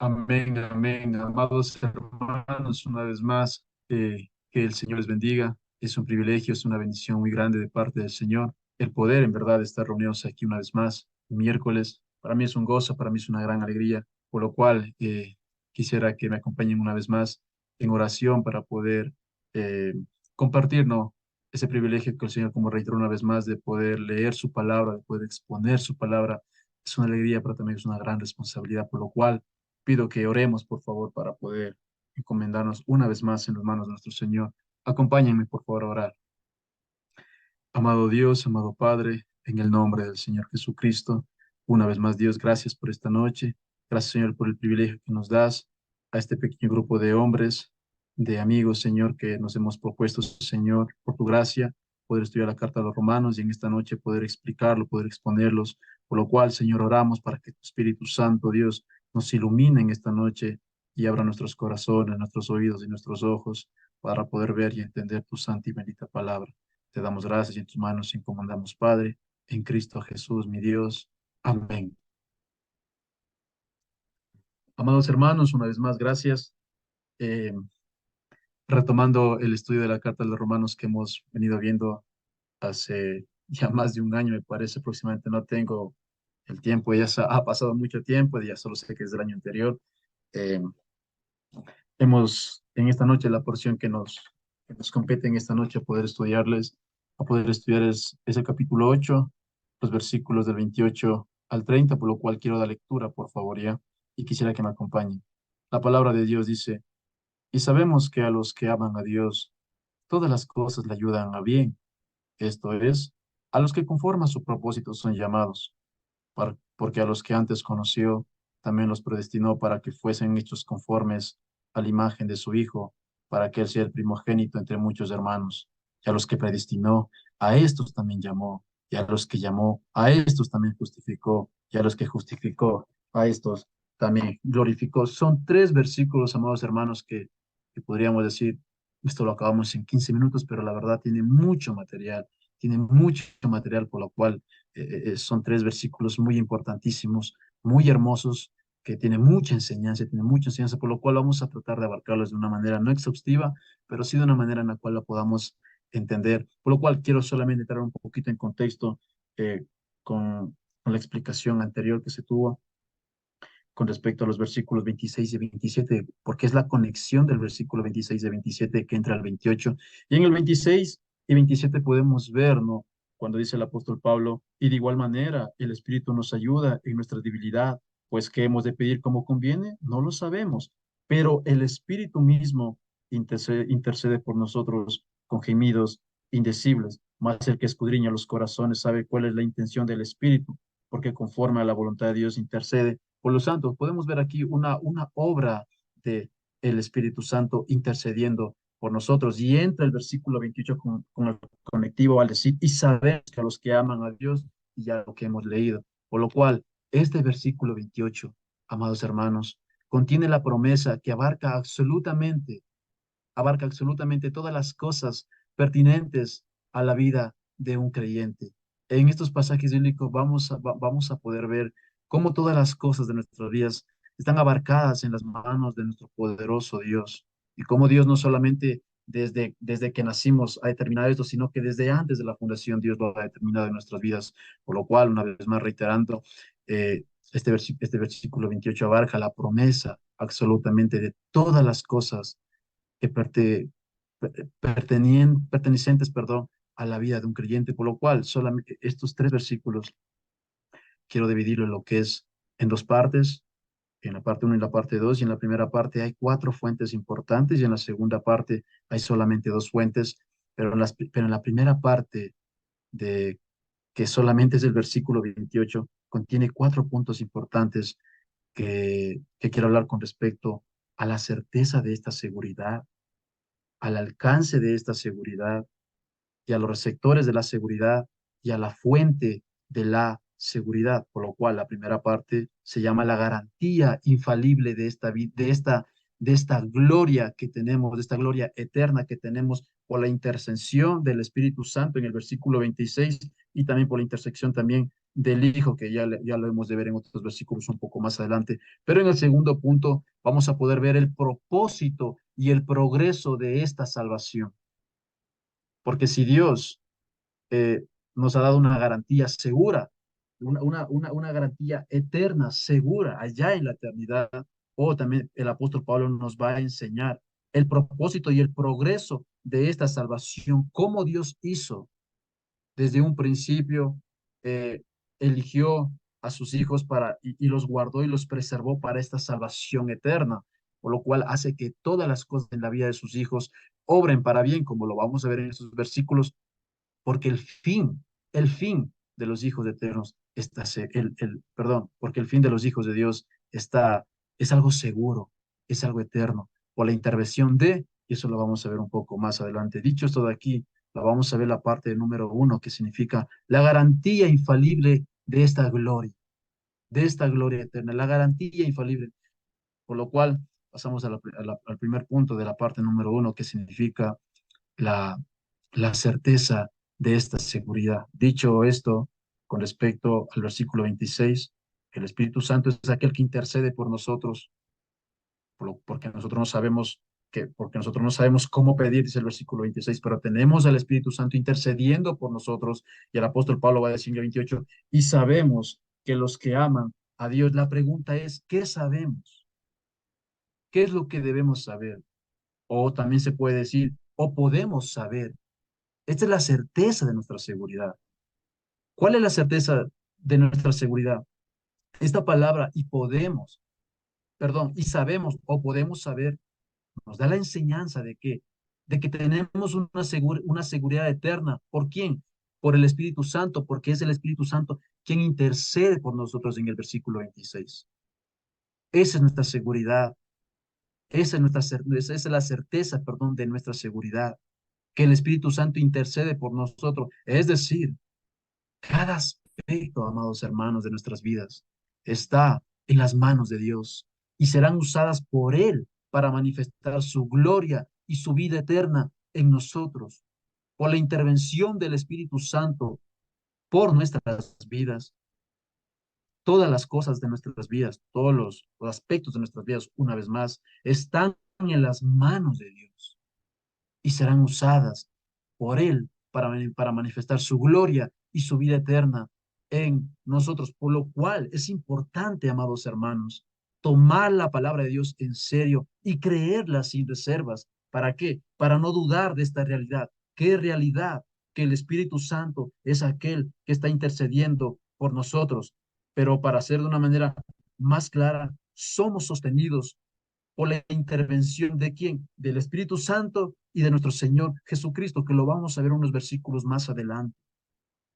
Amén, amén. Amados hermanos, una vez más, que el Señor les bendiga. Es un privilegio, es una bendición muy grande de parte del Señor. El poder, en verdad, estar reunidos aquí una vez más, miércoles. Para mí es un gozo, para mí es una gran alegría, por lo cual quisiera que me acompañen una vez más en oración para poder eh, compartir, ¿no? Ese privilegio que el Señor, como reiteró una vez más, de poder leer su palabra, de poder exponer su palabra. Es una alegría, pero también es una gran responsabilidad, por lo cual pido que oremos, por favor, para poder encomendarnos una vez más en las manos de nuestro Señor. Acompáñenme, por favor, a orar. Amado Dios, amado Padre, en el nombre del Señor Jesucristo, una vez más, Dios, gracias por esta noche. Gracias, Señor, por el privilegio que nos das a este pequeño grupo de hombres, de amigos, Señor, que nos hemos propuesto, Señor, por tu gracia, poder estudiar la carta de los romanos y en esta noche poder explicarlo, poder exponerlos. Por lo cual, Señor, oramos para que tu Espíritu Santo, Dios, nos ilumine en esta noche y abra nuestros corazones, nuestros oídos y nuestros ojos para poder ver y entender tu santa y bendita palabra. Te damos gracias y en tus manos encomendamos, Padre, en Cristo Jesús, mi Dios. Amén. Amados hermanos, una vez más, gracias. Eh, Retomando el estudio de la Carta de los Romanos que hemos venido viendo hace ya más de un año, me parece, aproximadamente. No tengo el tiempo, ha pasado mucho tiempo, ya solo sé que es del año anterior. Eh, Hemos en esta noche la porción que nos compete en esta noche a poder estudiar es el capítulo 8, los versículos del 28 al 30, por lo cual quiero dar lectura, por favor, ya, y quisiera que me acompañen. La palabra de Dios dice, y sabemos que a los que aman a Dios, todas las cosas le ayudan a bien, esto es, a los que conforme a su propósito son llamados, porque a los que antes conoció, también los predestinó para que fuesen hechos conformes a la imagen de su Hijo, para que él sea el primogénito entre muchos hermanos. Y a los que predestinó, a estos también llamó, y a los que llamó, a estos también justificó, y a los que justificó, a estos también glorificó. Son tres versículos, amados hermanos, que podríamos decir, esto lo acabamos en 15 minutos, pero la verdad tiene mucho material por lo cual son tres versículos muy importantísimos, muy hermosos, que tiene mucha enseñanza, por lo cual vamos a tratar de abarcarlos de una manera no exhaustiva, pero sí de una manera en la cual la podamos entender. Por lo cual quiero solamente entrar un poquito en contexto eh, con la explicación anterior que se tuvo con respecto a los versículos 26 y 27, porque es la conexión del versículo 26 y 27 que entra al 28. Y en el 26 y 27 podemos ver, ¿no? Cuando dice el apóstol Pablo, y de igual manera el Espíritu nos ayuda en nuestra debilidad, pues ¿qué hemos de pedir como conviene? No lo sabemos, pero el Espíritu mismo intercede por nosotros con gemidos indecibles, más el que escudriña los corazones sabe cuál es la intención del Espíritu, porque conforme a la voluntad de Dios intercede por los santos. Podemos ver aquí una obra de el Espíritu Santo intercediendo por nosotros. Y entra el versículo 28 con el conectivo al decir, y sabemos que a los que aman a Dios, y ya lo que hemos leído. Por lo cual, este versículo 28, amados hermanos, contiene la promesa que abarca absolutamente todas las cosas pertinentes a la vida de un creyente. En estos pasajes bíblicos vamos a poder ver cómo todas las cosas de nuestras vidas están abarcadas en las manos de nuestro poderoso Dios y cómo Dios no solamente desde que nacimos ha determinado esto, sino que desde antes de la fundación Dios lo ha determinado en nuestras vidas. Por lo cual, una vez más reiterando, este versículo 28 abarca la promesa absolutamente de todas las cosas que pertenecientes, perdón, a la vida de un creyente, por lo cual solamente estos tres versículos quiero dividirlo en lo que es en dos partes, en la parte uno y la parte 2, y en la primera parte hay cuatro fuentes importantes y en la segunda parte hay solamente dos fuentes, pero en la primera parte de que solamente es el versículo 28, contiene cuatro puntos importantes que quiero hablar con respecto a la certeza de esta seguridad, al alcance de esta seguridad y a los receptores de la seguridad y a la fuente de la seguridad, por lo cual la primera parte se llama la garantía infalible de de esta gloria que tenemos, de esta gloria eterna que tenemos por la intercesión del Espíritu Santo en el versículo 26 y también por la intersección también del Hijo, que ya lo hemos de ver en otros versículos un poco más adelante. Pero en el segundo punto vamos a poder ver el propósito y el progreso de esta salvación. Porque si Dios nos ha dado una garantía segura, una garantía eterna, segura, allá en la eternidad, o también el apóstol Pablo nos va a enseñar el propósito y el progreso de esta salvación, cómo Dios hizo desde un principio, eh, eligió a sus hijos y los guardó y los preservó para esta salvación eterna, por lo cual hace que todas las cosas en la vida de sus hijos obren para bien, como lo vamos a ver en estos versículos, porque el fin de los hijos eternos perdón, porque el fin de los hijos de Dios es algo seguro, es algo eterno, por la intervención y eso lo vamos a ver un poco más adelante. Dicho esto de aquí, la vamos a ver la parte número uno, que significa la garantía infalible de esta gloria eterna, la garantía infalible, por lo cual pasamos al primer punto de la parte número uno, que significa la, la certeza de esta seguridad. Dicho esto, con respecto al versículo 26, el Espíritu Santo es aquel que intercede por nosotros, porque nosotros no sabemos porque nosotros no sabemos cómo pedir, dice el versículo 26, pero tenemos al Espíritu Santo intercediendo por nosotros, y el apóstol Pablo va a decir en el 28, y sabemos que los que aman a Dios, la pregunta es, ¿qué sabemos? ¿Qué es lo que debemos saber? O también se puede decir, o podemos saber. Esta es la certeza de nuestra seguridad. ¿Cuál es la certeza de nuestra seguridad? Esta palabra y sabemos o podemos saber, nos da la enseñanza de que tenemos una seguridad eterna. ¿Por quién? Por el Espíritu Santo, porque es el Espíritu Santo quien intercede por nosotros en el versículo 26. Esa es nuestra seguridad, esa es la certeza, perdón, de nuestra seguridad, que el Espíritu Santo intercede por nosotros. Es decir, cada aspecto, amados hermanos, de nuestras vidas está en las manos de Dios y serán usadas por Él para manifestar su gloria y su vida eterna en nosotros. Por la intervención del Espíritu Santo por nuestras vidas, todas las cosas de nuestras vidas, todos los aspectos de nuestras vidas, una vez más, están en las manos de Dios y serán usadas por Él para manifestar su gloria y su vida eterna en nosotros. Por lo cual es importante, amados hermanos, tomar la palabra de Dios en serio y creerla sin reservas. ¿Para qué? Para no dudar de esta realidad. ¿Qué realidad? Que el Espíritu Santo es aquel que está intercediendo por nosotros. Pero para hacer de una manera más clara, somos sostenidos por la intervención de quién? Del Espíritu Santo y de nuestro Señor Jesucristo, que lo vamos a ver unos versículos más adelante.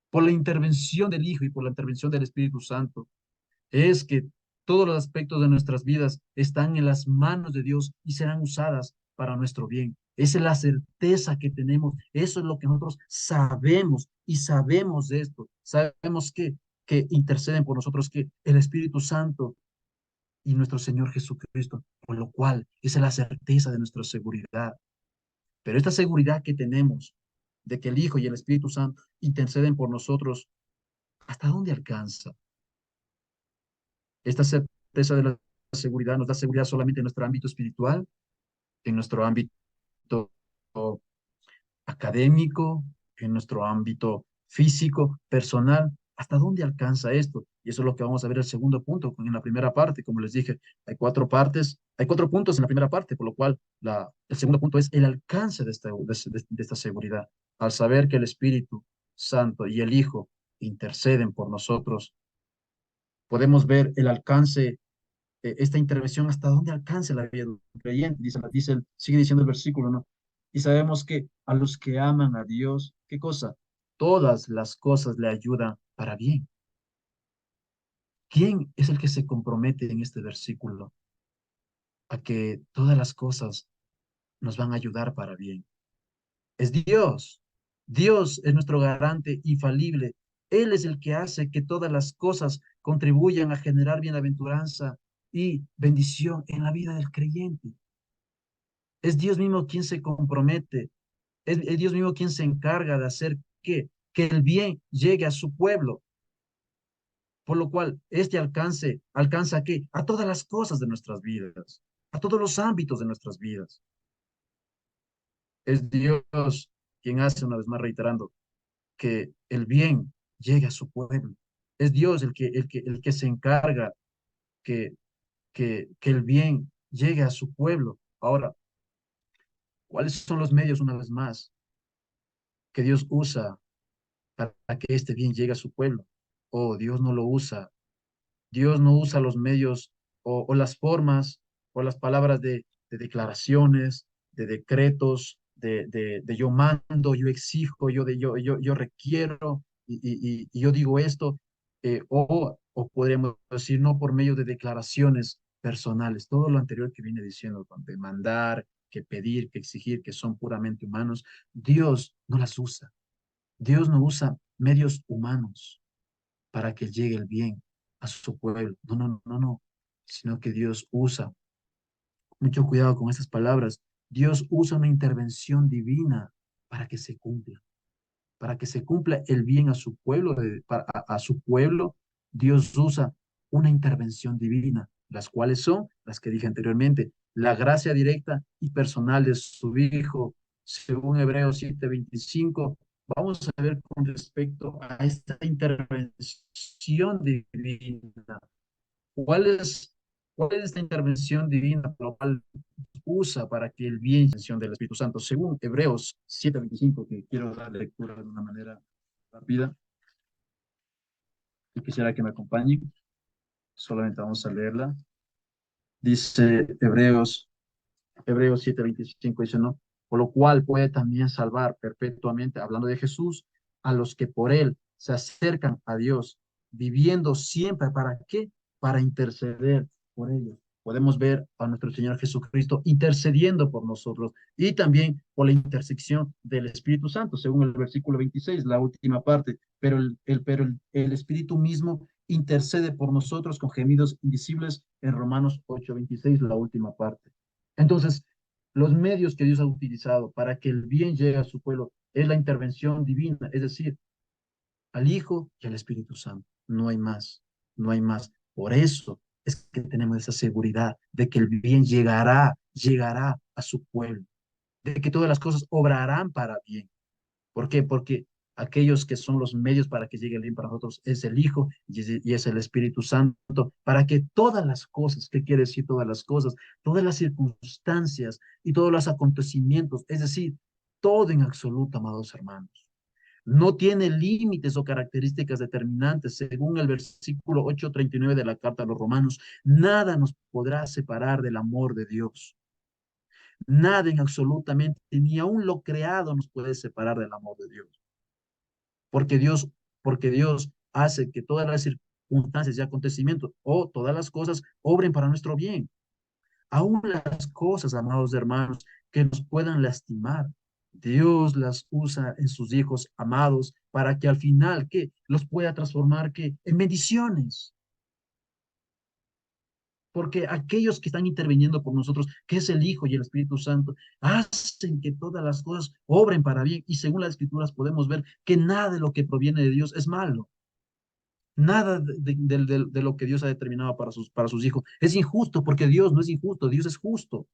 Por la intervención del Hijo y por la intervención del Espíritu Santo, es que todos los aspectos de nuestras vidas están en las manos de Dios y serán usadas para nuestro bien. Esa es la certeza que tenemos. Eso es lo que nosotros sabemos y sabemos de esto. Sabemos que interceden por nosotros, que el Espíritu Santo y nuestro Señor Jesucristo, por lo cual esa es la certeza de nuestra seguridad. Pero esta seguridad que tenemos de que el Hijo y el Espíritu Santo interceden por nosotros, ¿hasta dónde alcanza? Esta certeza de la seguridad nos da seguridad solamente en nuestro ámbito espiritual, en nuestro ámbito académico, en nuestro ámbito físico, personal. ¿Hasta dónde alcanza esto? Y eso es lo que vamos a ver el segundo punto, en la primera parte. Como les dije, hay cuatro partes, hay cuatro puntos en la primera parte, por lo cual el segundo punto es el alcance de esta seguridad. Al saber que el Espíritu Santo y el Hijo interceden por nosotros, podemos ver el alcance, esta intervención, hasta dónde alcanza la vida de un creyente. Sigue diciendo el versículo, ¿no? Y sabemos que a los que aman a Dios, ¿qué cosa? Todas las cosas le ayudan para bien. ¿Quién es el que se compromete en este versículo a que todas las cosas nos van a ayudar para bien? Es Dios. Dios es nuestro garante infalible. Él es el que hace que todas las cosas contribuyan a generar bienaventuranza y bendición en la vida del creyente. Es Dios mismo quien se compromete. Es Dios mismo quien se encarga de hacer ¿qué? que el bien llegue a su pueblo, por lo cual este alcanza ¿a qué? A todas las cosas de nuestras vidas, a todos los ámbitos de nuestras vidas. Es Dios quien hace, una vez más reiterando, que el bien llegue a su pueblo. Es Dios el que se encarga que, que el bien llegue a su pueblo. Ahora, ¿cuáles son los medios, una vez más, que Dios usa para que este bien llegue a su pueblo? Oh, Dios no lo usa. Dios no usa los medios o las formas o las palabras de declaraciones, de decretos, de yo mando, yo exijo, yo requiero y yo digo esto, o podríamos decir no por medio de declaraciones personales. Todo lo anterior que viene diciendo, de mandar, que pedir, que exigir, que son puramente humanos, Dios no las usa. Dios no usa medios humanos para que llegue el bien a su pueblo. No, no, no, no, sino que Dios usa, mucho cuidado con estas palabras, Dios usa una intervención divina para que se cumpla, para que se cumpla el bien a su pueblo, a su pueblo, Dios usa una intervención divina, las cuales son las que dije anteriormente, la gracia directa y personal de su Hijo, según Hebreos 7:25. Vamos a ver con respecto a esta intervención divina. ¿Cuál es, ¿Cuál es esta intervención divina por la cual usa para que el bien intervención del Espíritu Santo? Según Hebreos 7:25, que quiero dar lectura de una manera rápida y quisiera que me acompañen. Solamente vamos a leerla. Dice Hebreos 7:25 dice, ¿no? Por lo cual puede también salvar perpetuamente, hablando de Jesús, a los que por él se acercan a Dios, viviendo siempre, ¿para qué? Para interceder por ellos. Podemos ver a nuestro Señor Jesucristo intercediendo por nosotros y también por la intersección del Espíritu Santo, según el versículo 26, la última parte, pero el Espíritu mismo intercede por nosotros con gemidos invisibles en Romanos 8:26, la última parte. Entonces, los medios que Dios ha utilizado para que el bien llegue a su pueblo es la intervención divina, es decir, al Hijo y al Espíritu Santo. No hay más, no hay más. Por eso es que tenemos esa seguridad de que el bien llegará a su pueblo, de que todas las cosas obrarán para bien. ¿Por qué? Porque aquellos que son los medios para que llegue el bien para nosotros es el Hijo y es el Espíritu Santo, para que todas las cosas, ¿qué quiere decir todas las cosas? Todas las circunstancias y todos los acontecimientos, es decir, todo en absoluto, amados hermanos. No tiene límites o características determinantes. Según el versículo 8:39 de la carta a los Romanos, nada nos podrá separar del amor de Dios. Nada en absolutamente, ni aún lo creado nos puede separar del amor de Dios. Porque Dios, porque Dios hace que todas las circunstancias y acontecimientos o todas las cosas obren para nuestro bien. Aún las cosas, amados hermanos, que nos puedan lastimar, Dios las usa en sus hijos amados para que al final, ¿qué? Los pueda transformar, ¿qué? En bendiciones. Porque aquellos que están interviniendo por nosotros, que es el Hijo y el Espíritu Santo, hacen que todas las cosas obren para bien. Y según las Escrituras podemos ver que nada de lo que proviene de Dios es malo. Nada de lo que Dios ha determinado para sus hijos es injusto, porque Dios no es injusto, Dios es justo.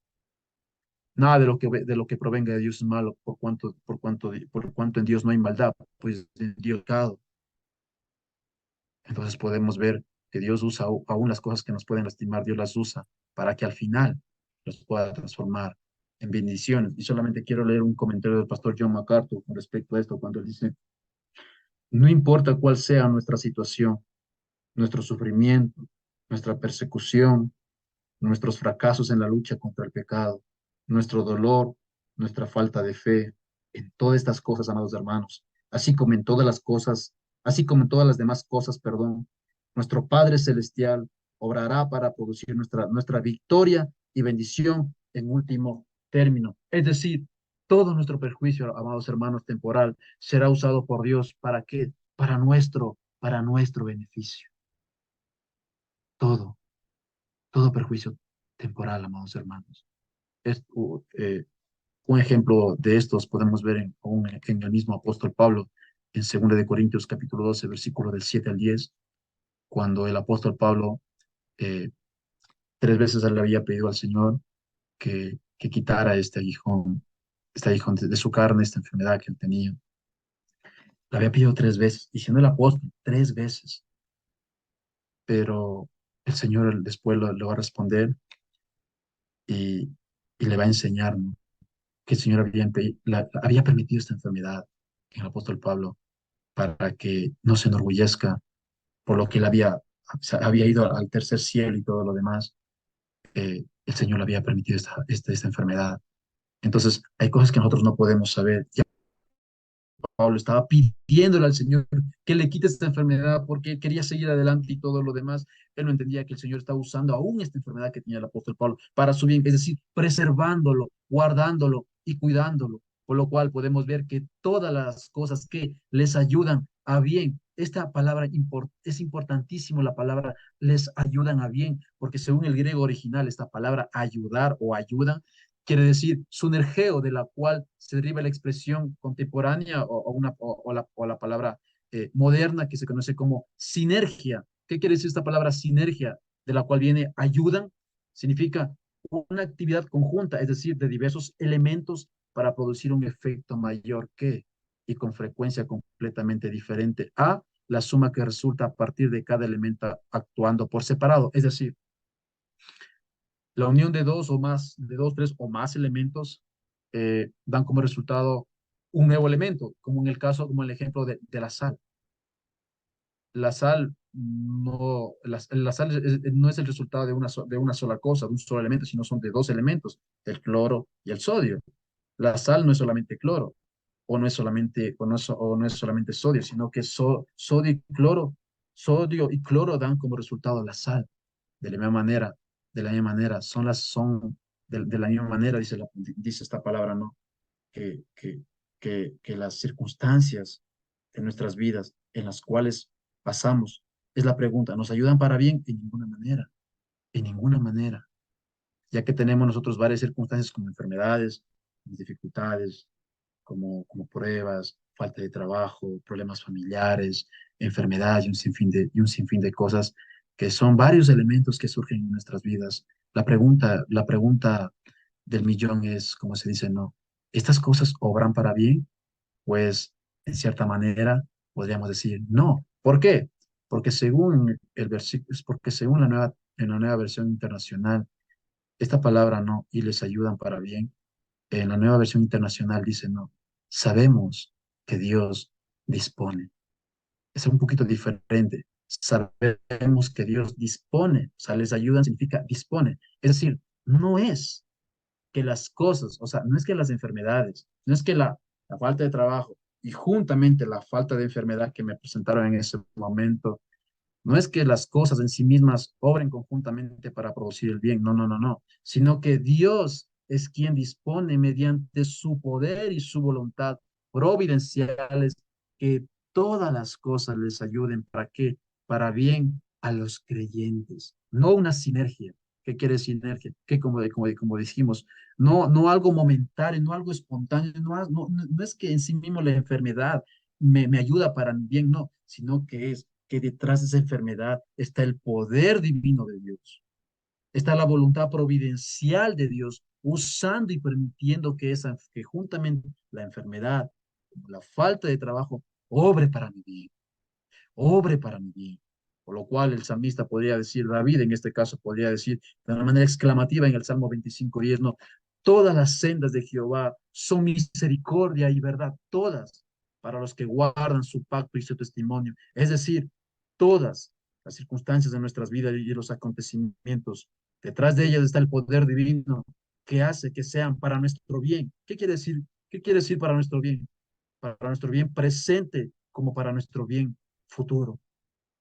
Nada de lo que provenga de Dios es malo, por cuanto en Dios no hay maldad, pues en Dios pecado. Entonces podemos ver que Dios usa aún las cosas que nos pueden lastimar, Dios las usa para que al final los pueda transformar en bendiciones. Y solamente quiero leer un comentario del pastor John MacArthur con respecto a esto, cuando él dice, no importa cuál sea nuestra situación, nuestro sufrimiento, nuestra persecución, nuestros fracasos en la lucha contra el pecado, nuestro dolor, nuestra falta de fe, en todas estas cosas, amados hermanos, así como en todas las cosas, así como en todas las demás cosas, perdón, nuestro Padre Celestial obrará para producir nuestra victoria y bendición en último término. Es decir, todo nuestro perjuicio, amados hermanos, temporal, será usado por Dios. ¿Para qué? Para nuestro beneficio. Todo, todo perjuicio temporal, amados hermanos. Es, un ejemplo de estos podemos ver en el mismo apóstol Pablo. en 2 capítulo 12, versículo del 7 al 10, cuando el apóstol Pablo eh, 3 veces le había pedido al Señor que quitara este aguijón de su carne, esta enfermedad que él tenía. Le había pedido 3 veces, y siendo el apóstol, 3 veces. Pero el Señor después lo va a responder y, y le va a enseñar, ¿no? Que el Señor había permitido esta enfermedad en el apóstol Pablo para que no se enorgullezca por lo que él había ido al tercer cielo y todo lo demás. El Señor le había permitido esta enfermedad. Entonces, hay cosas que nosotros no podemos saber. Pablo estaba pidiéndole al Señor que le quite esta enfermedad porque él quería seguir adelante y todo lo demás. Él no entendía que el Señor estaba usando aún esta enfermedad que tenía el apóstol Pablo para su bien, es decir, preservándolo, guardándolo y cuidándolo. Por lo cual podemos ver que todas las cosas que les ayudan a bien, esta palabra es importantísimo, la palabra les ayudan a bien, porque según el griego original, esta palabra ayudar o ayuda quiere decir sunergeo, de la cual se deriva la expresión contemporánea o la palabra moderna que se conoce como sinergia. ¿Qué quiere decir esta palabra sinergia? De la cual viene ayudan, significa una actividad conjunta, es decir, de diversos elementos para producir un efecto mayor que y con frecuencia completamente diferente a la suma que resulta a partir de cada elemento actuando por separado. Es decir, la unión de dos o más, de dos, tres o más elementos dan como resultado un nuevo elemento, como en el caso, como el ejemplo de la sal. La sal la sal no es el resultado de una sola cosa, de un solo elemento, sino son de dos elementos, el cloro y el sodio. La sal no es solamente cloro, o no es solamente sodio, sino que sodio y cloro dan como resultado la sal. De la misma manera, de la misma manera, de la misma manera, dice esta palabra, ¿no? Que, que, que las circunstancias de nuestras vidas en las cuales pasamos, es la pregunta, ¿nos ayudan para bien? En ninguna manera, ya que tenemos nosotros varias circunstancias como enfermedades, dificultades, como pruebas, falta de trabajo, problemas familiares, enfermedad y un sinfín de cosas que son varios elementos que surgen en nuestras vidas. La pregunta del millón es, como se dice, no, ¿estas cosas obran para bien? Pues, en cierta manera, podríamos decir no. ¿Por qué? Porque según el versículo, porque según en la nueva versión internacional, esta palabra no, y les ayudan para bien, en la nueva versión internacional dice, no, sabemos que Dios dispone. Es un poquito diferente. Sabemos que Dios dispone, o sea, les ayudan significa dispone. Es decir, no es que las cosas, o sea, no es que las enfermedades, no es que la falta de trabajo y juntamente la falta de enfermedad que me presentaron en ese momento no es que las cosas en sí mismas obren conjuntamente para producir el bien, no, no, no, no, sino que Dios es quien dispone mediante su poder y su voluntad providenciales que todas las cosas les ayuden para qué, para bien a los creyentes, no una sinergia. ¿Qué quiere decir sinergia? Que como dijimos, no algo momentáneo, no algo espontáneo, no es que en sí mismo la enfermedad me ayuda para mi bien, no, sino que es que detrás de esa enfermedad está el poder divino de Dios, está la voluntad providencial de Dios, usando y permitiendo que juntamente la enfermedad, la falta de trabajo, obre para mi bien, obre para mi bien. Por lo cual el salmista podría decir, David en este caso podría decir de una manera exclamativa en el Salmo 25:10, no, todas las sendas de Jehová son misericordia y verdad, todas, para los que guardan su pacto y su testimonio. Es decir, todas las circunstancias de nuestras vidas y los acontecimientos, detrás de ellas está el poder divino que hace que sean para nuestro bien. ¿Qué quiere decir? ¿Qué quiere decir para nuestro bien? Para nuestro bien presente como para nuestro bien futuro,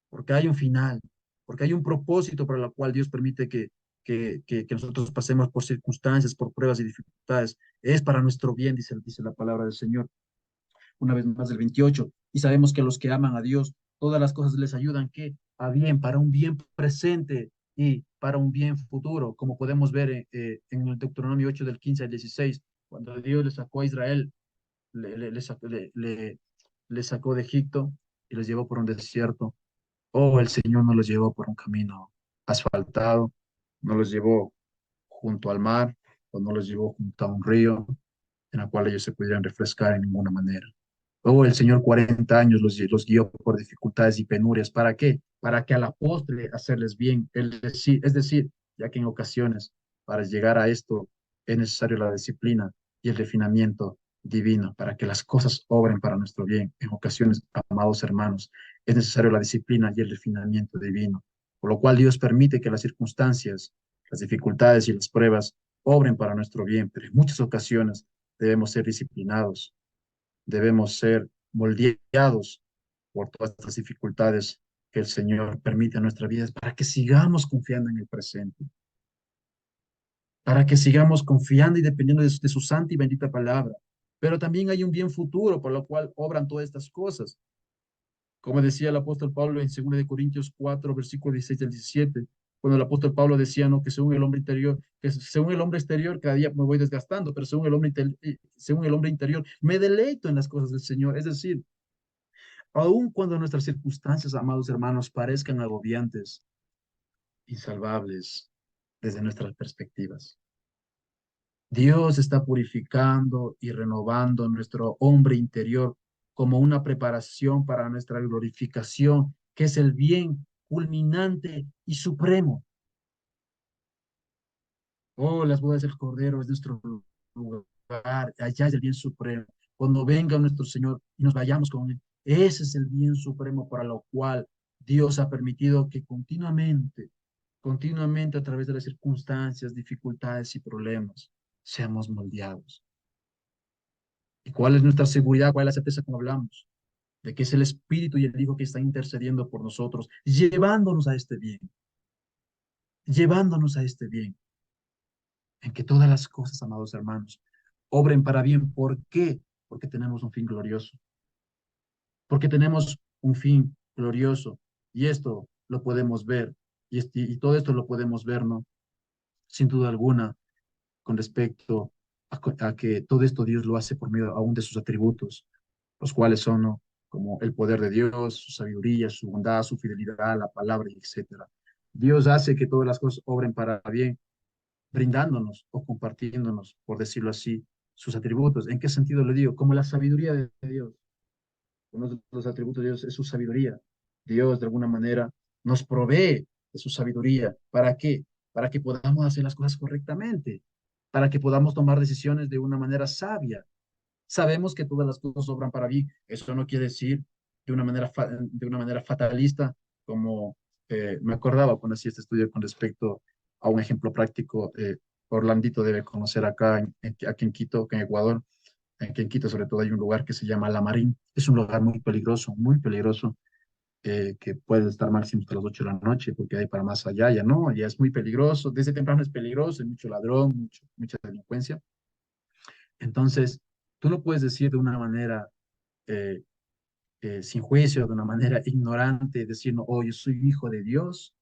porque hay un final, porque hay un propósito para el cual Dios permite que nosotros pasemos por circunstancias, por pruebas y dificultades. Es para nuestro bien, dice la palabra del Señor. Una vez más, el 28. Y sabemos que los que aman a Dios, todas las cosas les ayudan que a bien, para un bien presente y para un bien futuro, como podemos ver en el Deuteronomio 8 del 15 al 16, cuando Dios le sacó a Israel, le les sacó de Egipto y los llevó por un desierto. Oh, el Señor no los llevó por un camino asfaltado, no los llevó junto al mar o no los llevó junto a un río en la cual ellos se pudieran refrescar en ninguna manera. Oh, el Señor 40 años los guió por dificultades y penurias. ¿Para qué? Para que a la postre hacerles bien. Es decir, ya que en ocasiones para llegar a esto es necesario la disciplina y el refinamiento divino para que las cosas obren para nuestro bien. En ocasiones, amados hermanos, es necesario la disciplina y el refinamiento divino, por lo cual Dios permite que las circunstancias, las dificultades y las pruebas obren para nuestro bien, pero en muchas ocasiones debemos ser disciplinados, debemos ser moldeados por todas estas dificultades que el Señor permite en nuestra vida para que sigamos confiando en el presente, para que sigamos confiando y dependiendo de su santa y bendita palabra. Pero también hay un bien futuro por lo cual obran todas estas cosas. Como decía el apóstol Pablo en 2 de Corintios 4, versículo 16 al 17, cuando el apóstol Pablo decía, ¿no? Que según el hombre interior, que según el hombre exterior cada día me voy desgastando, pero según el hombre interior me deleito en las cosas del Señor. Es decir, aun cuando nuestras circunstancias, amados hermanos, parezcan agobiantes, insalvables desde nuestras perspectivas, Dios está purificando y renovando nuestro hombre interior como una preparación para nuestra glorificación, que es el bien culminante y supremo. Oh, las bodas del Cordero es nuestro lugar, allá es el bien supremo. Cuando venga nuestro Señor y nos vayamos con Él, ese es el bien supremo para lo cual Dios ha permitido que continuamente a través de las circunstancias, dificultades y problemas, seamos moldeados. ¿Y cuál es nuestra seguridad? ¿Cuál es la certeza como hablamos? De que es el Espíritu y el Hijo que está intercediendo por nosotros, llevándonos a este bien, en que todas las cosas, amados hermanos, obren para bien. ¿Por qué? Porque tenemos un fin glorioso, porque tenemos un fin glorioso, y esto lo podemos ver, y todo esto lo podemos ver, ¿no? Sin duda alguna, con respecto a que todo esto Dios lo hace por medio aún de sus atributos, los cuales son, ¿no? Como el poder de Dios, su sabiduría, su bondad, su fidelidad, la palabra, etcétera. Dios hace que todas las cosas obren para bien, brindándonos o compartiéndonos, por decirlo así, sus atributos. ¿En qué sentido lo digo? Como la sabiduría de Dios. Uno de los atributos de Dios es su sabiduría. Dios, de alguna manera, nos provee de su sabiduría. ¿Para qué? Para que podamos hacer las cosas correctamente, para que podamos tomar decisiones de una manera sabia. Sabemos que todas las cosas obran para bien. Eso no quiere decir de una manera fatalista, como me acordaba cuando hacía este estudio con respecto a un ejemplo práctico. Orlandito debe conocer acá, aquí en Quito, en Ecuador. Aquí en Quito, sobre todo, hay un lugar que se llama La Marín. Es un lugar muy peligroso, que puede estar máximo hasta las 8 de la noche, porque hay para más allá, ya no, ya es muy peligroso. Desde temprano es peligroso, hay mucho ladrón, mucha delincuencia. Entonces, tú no puedes decir de una manera eh, sin juicio, de una manera ignorante, decir, no, oh, yo soy hijo de Dios,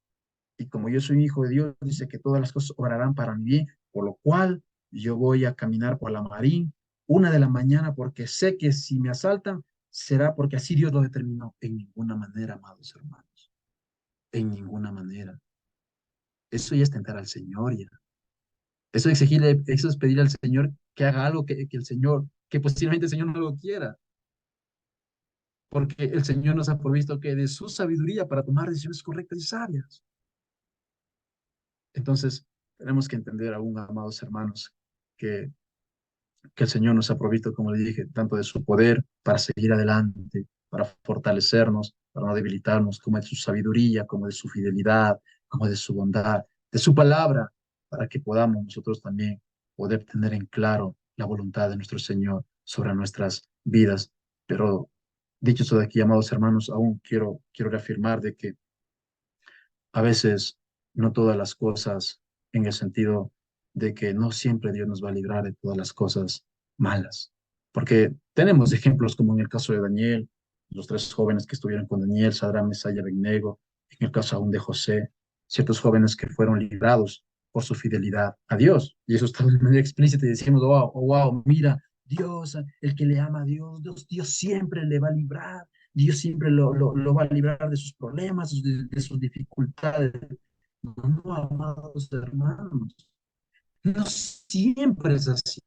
y como yo soy hijo de Dios, dice que todas las cosas obrarán para mi bien, por lo cual yo voy a caminar por la Marín 1 de la mañana, porque sé que si me asaltan, será porque así Dios lo determinó. En ninguna manera, amados hermanos, en ninguna manera. Eso ya es tentar al Señor, ya. Eso es pedirle al Señor que haga algo que el Señor, que posiblemente el Señor no lo quiera, porque el Señor nos ha provisto que de su sabiduría para tomar decisiones correctas y sabias. Entonces, tenemos que entender aún, amados hermanos, que, que el Señor nos ha provisto, como le dije, tanto de su poder para seguir adelante, para fortalecernos, para no debilitarnos, como de su sabiduría, como de su fidelidad, como de su bondad, de su palabra, para que podamos nosotros también poder tener en claro la voluntad de nuestro Señor sobre nuestras vidas. Pero dicho esto de aquí, amados hermanos, aún quiero reafirmar de que a veces no todas las cosas, en el sentido de que no siempre Dios nos va a librar de todas las cosas malas, porque tenemos ejemplos como en el caso de Daniel, los tres jóvenes que estuvieron con Daniel, Sadrach, Mesach y Abednego, en el caso aún de José, ciertos jóvenes que fueron librados por su fidelidad a Dios, y eso está de manera explícita y decimos, wow, oh, wow, mira Dios, el que le ama a Dios, Dios siempre le va a librar, Dios siempre lo va a librar de sus problemas, de sus dificultades. No, no, amados hermanos, no siempre es así,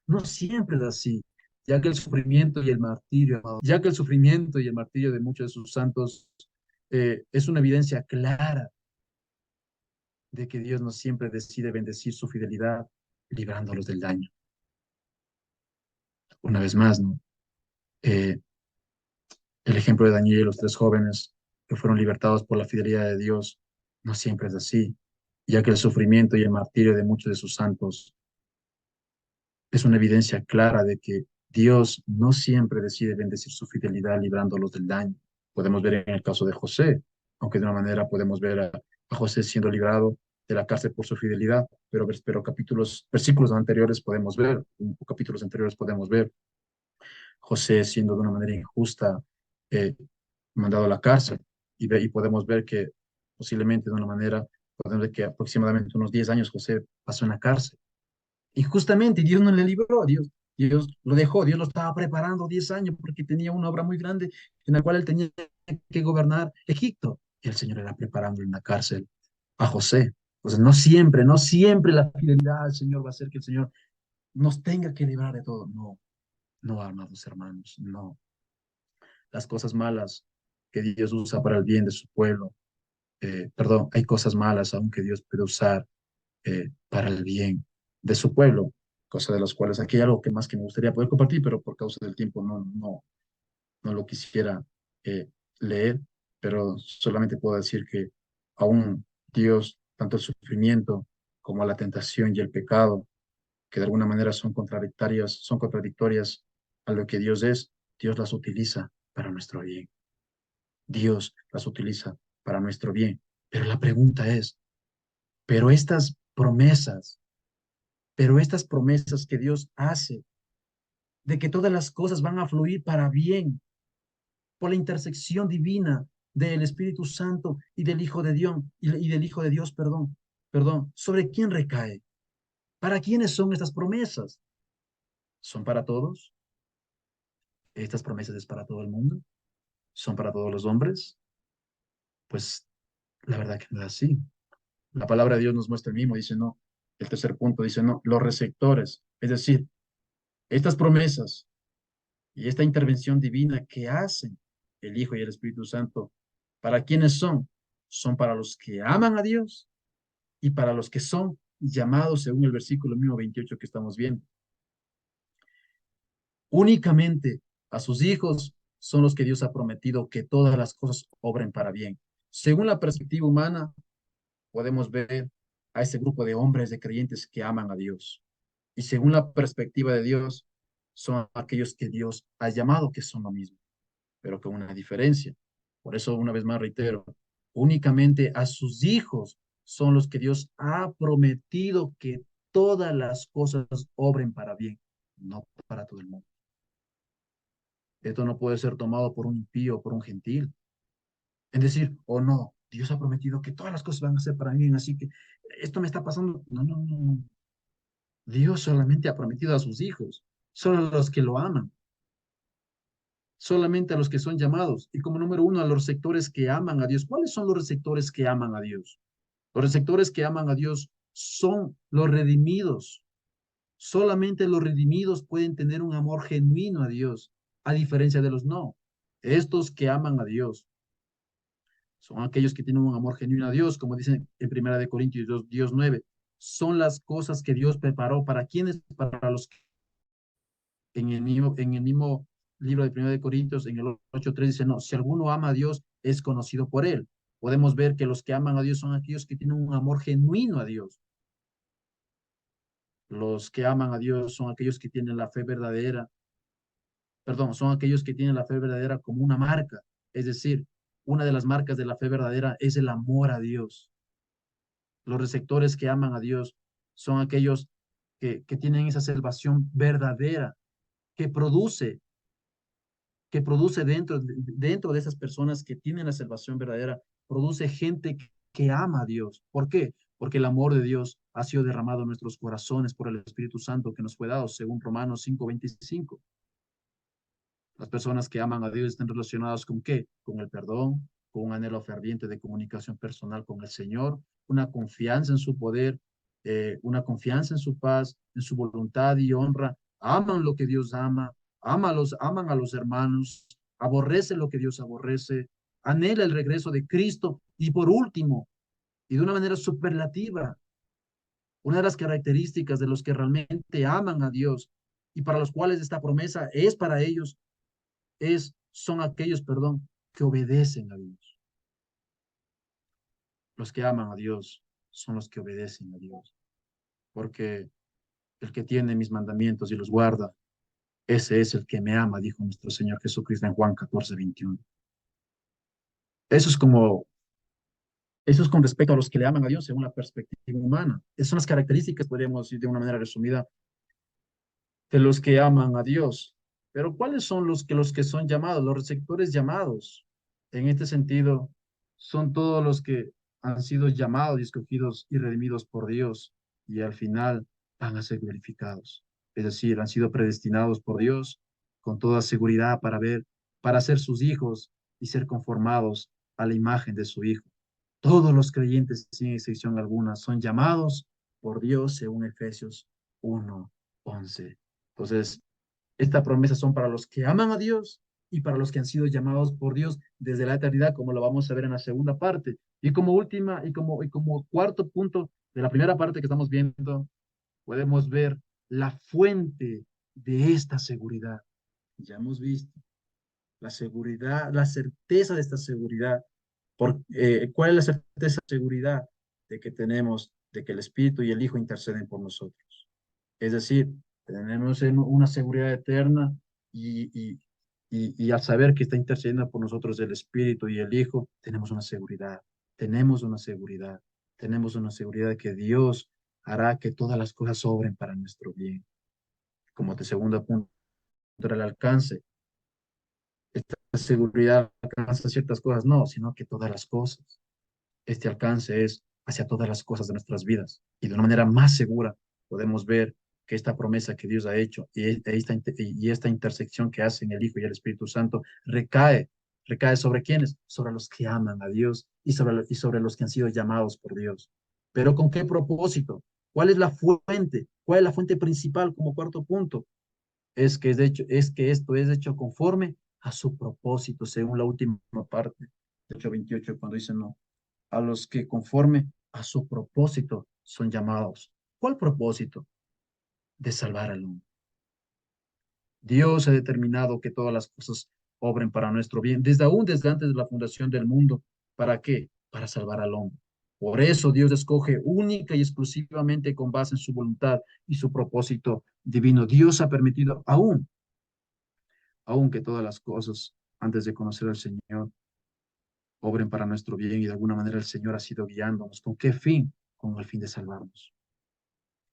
no siempre es así, ya que el sufrimiento y el martirio, ya que el sufrimiento y el martirio de muchos de sus santos es una evidencia clara de que Dios no siempre decide bendecir su fidelidad, librándolos del daño. Una vez más, ¿no? Eh, el ejemplo de Daniel y los tres jóvenes que fueron libertados por la fidelidad de Dios no siempre es así, ya que el sufrimiento y el martirio de muchos de sus santos es una evidencia clara de que Dios no siempre decide bendecir su fidelidad librándolos del daño. Podemos ver en el caso de José, aunque de una manera podemos ver a José siendo librado de la cárcel por su fidelidad, pero versículos anteriores podemos ver, capítulos anteriores podemos ver José siendo de una manera injusta eh, mandado a la cárcel y podemos ver que posiblemente de una manera, podemos ver que aproximadamente unos 10 años José pasó en la cárcel. Y justamente Dios no le libró, Dios lo dejó, Dios lo estaba preparando 10 años porque tenía una obra muy grande en la cual él tenía que gobernar Egipto. Y el Señor era preparando en la cárcel a José. Entonces, no siempre la fidelidad al Señor va a hacer que el Señor nos tenga que librar de todo. No, no, amados hermanos, no. Las cosas malas que Dios usa para el bien de su pueblo, perdón, hay cosas malas aún que Dios puede usar para el bien de su pueblo, cosa de las cuales aquí hay algo que más que me gustaría poder compartir, pero por causa del tiempo no lo quisiera eh, leer, pero solamente puedo decir que aún Dios, tanto el sufrimiento como la tentación y el pecado, que de alguna manera son contradictorias a lo que Dios es, Dios las utiliza para nuestro bien. Dios las utiliza para nuestro bien. Pero la pregunta es, pero estas promesas, pero estas promesas que Dios hace de que todas las cosas van a fluir para bien por la intersección divina del Espíritu Santo y del Hijo de Dios, y del Hijo de Dios, ¿sobre quién recae? ¿Para quiénes son estas promesas? ¿Son para todos? ¿Estas promesas es para todo el mundo? ¿Son para todos los hombres? Pues la verdad que no es así. La palabra de Dios nos muestra el mismo, dice no. El tercer punto dice no, los receptores, es decir, estas promesas y esta intervención divina que hacen el Hijo y el Espíritu Santo, ¿para quiénes son? Son para los que aman a Dios y para los que son llamados según el versículo mismo 28 que estamos viendo. Únicamente a sus hijos son los que Dios ha prometido que todas las cosas obren para bien. Según la perspectiva humana, podemos ver a ese grupo de hombres, de creyentes que aman a Dios. Y según la perspectiva de Dios, son aquellos que Dios ha llamado, que son lo mismo, pero con una diferencia. Por eso, una vez más reitero, únicamente a sus hijos son los que Dios ha prometido que todas las cosas obren para bien, no para todo el mundo. Esto no puede ser tomado por un impío o por un gentil. Es decir, o no, Dios ha prometido que todas las cosas van a ser para bien, así que esto me está pasando. No, no, no, no. Dios solamente ha prometido a sus hijos, solo a los que lo aman, solamente a los que son llamados. Y como número uno, a los receptores que aman a Dios. ¿Cuáles son los receptores que aman a Dios? Los receptores que aman a Dios son los redimidos. Solamente los redimidos pueden tener un amor genuino a Dios, a diferencia de los no. Estos que aman a Dios son aquellos que tienen un amor genuino a Dios, como dicen en Primera de Corintios 9. Son las cosas que Dios preparó para quienes, para los que en el mismo libro de Primera de Corintios, en el 8:3 dice, no, si alguno ama a Dios, es conocido por él. Podemos ver que los que aman a Dios son aquellos que tienen un amor genuino a Dios. Los que aman a Dios son aquellos que tienen la fe verdadera, perdón, son aquellos que tienen la fe verdadera como una marca. Es decir, una de las marcas de la fe verdadera es el amor a Dios. Los receptores que aman a Dios son aquellos que tienen esa salvación verdadera, que produce, que produce dentro de esas personas que tienen la salvación verdadera, produce gente que ama a Dios. ¿Por qué? Porque el amor de Dios ha sido derramado en nuestros corazones por el Espíritu Santo que nos fue dado, según Romanos 5:25. Las personas que aman a Dios están relacionadas con ¿qué? Con el perdón, con un anhelo ferviente de comunicación personal con el Señor, una confianza en su poder, una confianza en su paz, en su voluntad y honra. Aman lo que Dios ama, aman a los hermanos, aborrece lo que Dios aborrece, anhela el regreso de Cristo y por último, y de una manera superlativa, una de las características de los que realmente aman a Dios y para los cuales esta promesa es para ellos son aquellos, perdón, que obedecen a Dios. Los que aman a Dios son los que obedecen a Dios. Porque el que tiene mis mandamientos y los guarda, ese es el que me ama, dijo nuestro Señor Jesucristo en Juan 14:21. Eso es como, eso es con respecto a los que le aman a Dios según la perspectiva humana. Esas son las características, podríamos decir de una manera resumida, de los que aman a Dios. Pero ¿cuáles son los que son llamados? Los receptores llamados. En este sentido, son todos los que han sido llamados y escogidos y redimidos por Dios y al final van a ser glorificados. Es decir, han sido predestinados por Dios con toda seguridad para ser sus hijos y ser conformados a la imagen de su Hijo. Todos los creyentes, sin excepción alguna, son llamados por Dios según Efesios 1:11. Entonces, esta promesa son para los que aman a Dios y para los que han sido llamados por Dios desde la eternidad, como lo vamos a ver en la segunda parte. Y como última, y como cuarto punto de la primera parte que estamos viendo, podemos ver la fuente de esta seguridad. Ya hemos visto la seguridad, la certeza de esta seguridad. ¿Cuál es la certeza de seguridad de que tenemos, de que el Espíritu y el Hijo interceden por nosotros? Es decir, tenemos una seguridad eterna y, y, y al saber que está intercediendo por nosotros el Espíritu y el Hijo, tenemos una seguridad, tenemos una seguridad de que Dios hará que todas las cosas obren para nuestro bien. Como de segundo punto, el alcance. Esta seguridad alcanza ciertas cosas, no, sino que todas las cosas. Este alcance es hacia todas las cosas de nuestras vidas. Y de una manera más segura podemos ver que esta promesa que Dios ha hecho y esta intersección que hacen el Hijo y el Espíritu Santo recae sobre quiénes, sobre los que aman a Dios y sobre los que han sido llamados por Dios. Pero ¿con qué propósito? ¿Cuál es la fuente? ¿Cuál es la fuente principal como cuarto punto? Es que esto es hecho conforme a su propósito, según la última parte de 8:28, cuando dice no, a los que conforme a su propósito son llamados. ¿Cuál propósito? De salvar al hombre. Dios ha determinado que todas las cosas obren para nuestro bien, desde antes de la fundación del mundo. ¿Para qué? Para salvar al hombre. Por eso Dios escoge única y exclusivamente con base en su voluntad y su propósito divino. Dios ha permitido aún que todas las cosas antes de conocer al Señor obren para nuestro bien y de alguna manera el Señor ha sido guiándonos. ¿Con qué fin? Con el fin de salvarnos.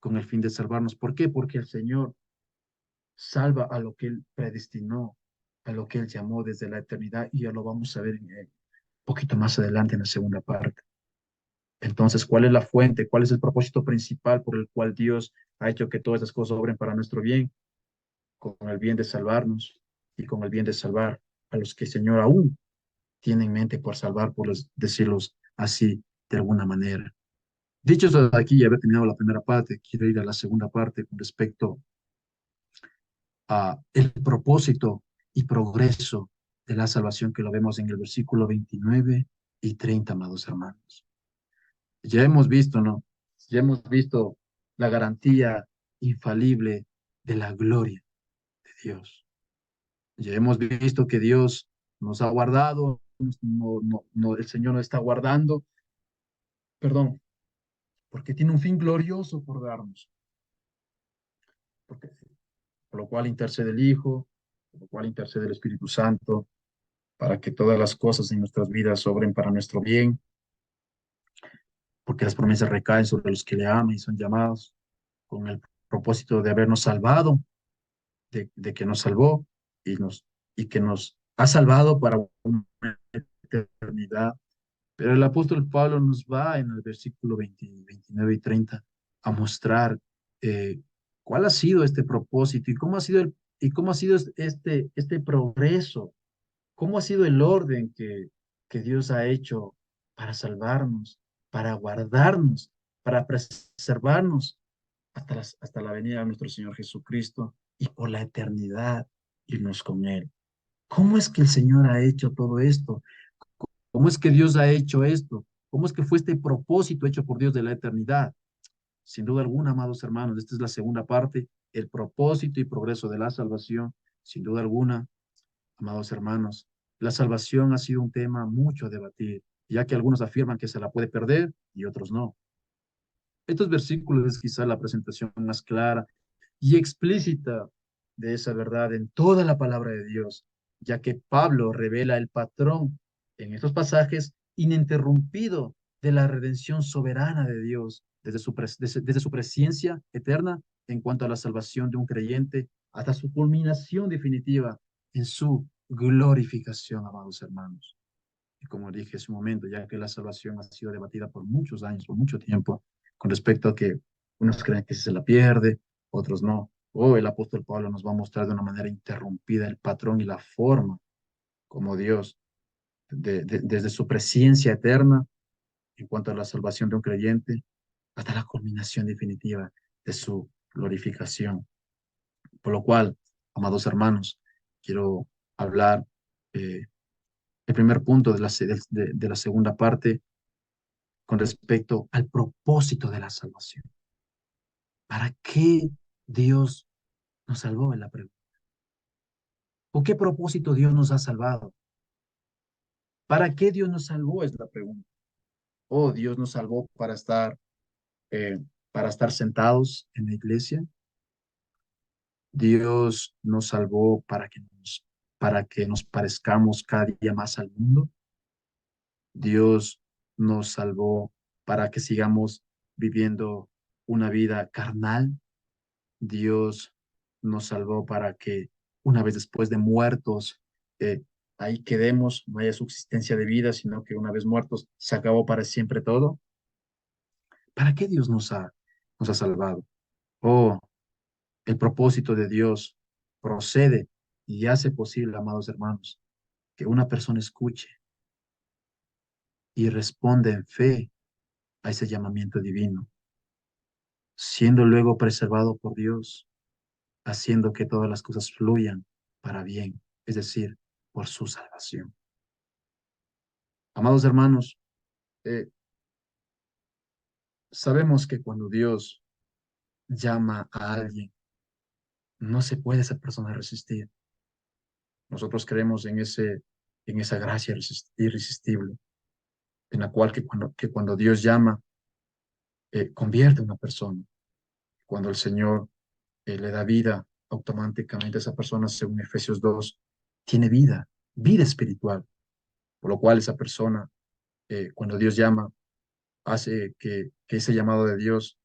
Con el fin de salvarnos. ¿Por qué? Porque el Señor salva a lo que Él predestinó, a lo que Él llamó desde la eternidad y ya lo vamos a ver un poquito más adelante en la segunda parte. Entonces, ¿cuál es la fuente? ¿Cuál es el propósito principal por el cual Dios ha hecho que todas esas cosas obren para nuestro bien? Con el bien de salvarnos y con el bien de salvar a los que el Señor aún tiene en mente por salvar, por decirlos así de alguna manera. Dicho esto de aquí y haber terminado la primera parte, quiero ir a la segunda parte con respecto a el propósito y progreso de la salvación que lo vemos en el versículo 29 y 30, amados hermanos. Ya hemos visto, ¿no? Ya hemos visto la garantía infalible de la gloria de Dios. Ya hemos visto que Dios nos ha guardado, el Señor nos está guardando, perdón, porque tiene un fin glorioso por darnos, porque, por lo cual intercede el Hijo, por lo cual intercede el Espíritu Santo, para que todas las cosas en nuestras vidas obren para nuestro bien, porque las promesas recaen sobre los que le aman y son llamados con el propósito de habernos salvado, de que nos salvó y que nos ha salvado para una eternidad. Pero el apóstol Pablo nos va en el versículo 20, 29 y 30 a mostrar cuál ha sido este propósito y cómo ha sido este progreso, cómo ha sido el orden que Dios ha hecho para salvarnos, para guardarnos, para preservarnos hasta la venida de nuestro Señor Jesucristo y por la eternidad irnos con Él. ¿Cómo es que el Señor ha hecho todo esto? ¿Cómo es que Dios ha hecho esto? ¿Cómo es que fue este propósito hecho por Dios de la eternidad? Sin duda alguna, amados hermanos, esta es la segunda parte, el propósito y progreso de la salvación. Sin duda alguna, amados hermanos, la salvación ha sido un tema mucho a debatir, ya que algunos afirman que se la puede perder y otros no. Estos versículos es quizá la presentación más clara y explícita de esa verdad en toda la palabra de Dios, ya que Pablo revela el patrón en estos pasajes ininterrumpido de la redención soberana de Dios desde su presencia eterna en cuanto a la salvación de un creyente hasta su culminación definitiva en su glorificación, amados hermanos. Y como dije hace un momento, ya que la salvación ha sido debatida por muchos años, por mucho tiempo, con respecto a que unos creen que se la pierde, otros no. O el apóstol Pablo nos va a mostrar de una manera interrumpida el patrón y la forma como Dios, desde su presencia eterna, en cuanto a la salvación de un creyente, hasta la culminación definitiva de su glorificación. Por lo cual, amados hermanos, quiero hablar el primer punto de la segunda parte con respecto al propósito de la salvación. ¿Para qué Dios nos salvó? En la pregunta. ¿Con qué propósito Dios nos ha salvado? ¿Para qué Dios nos salvó? Es la pregunta. ¿O Dios nos salvó eh, para estar sentados en la iglesia? ¿Dios nos salvó para que nos parezcamos cada día más al mundo? ¿Dios nos salvó para que sigamos viviendo una vida carnal? Dios nos salvó para que una vez después de muertos, eh, ahí quedemos, no haya subsistencia de vida, sino que una vez muertos se acabó para siempre todo. ¿Para qué Dios nos ha salvado? Oh, el propósito de Dios procede y hace posible, amados hermanos, que una persona escuche y responda en fe a ese llamamiento divino, siendo luego preservado por Dios, haciendo que todas las cosas fluyan para bien, es decir, por su salvación. Amados hermanos, eh, sabemos que cuando Dios llama a alguien, no se puede esa persona resistir. Nosotros creemos en esa gracia irresistible, en la cual que cuando Dios llama, convierte a una persona. Cuando el Señor le da vida, automáticamente esa persona, según Efesios 2, tiene vida, vida espiritual, por lo cual esa persona, cuando Dios llama, hace que ese llamado de Dios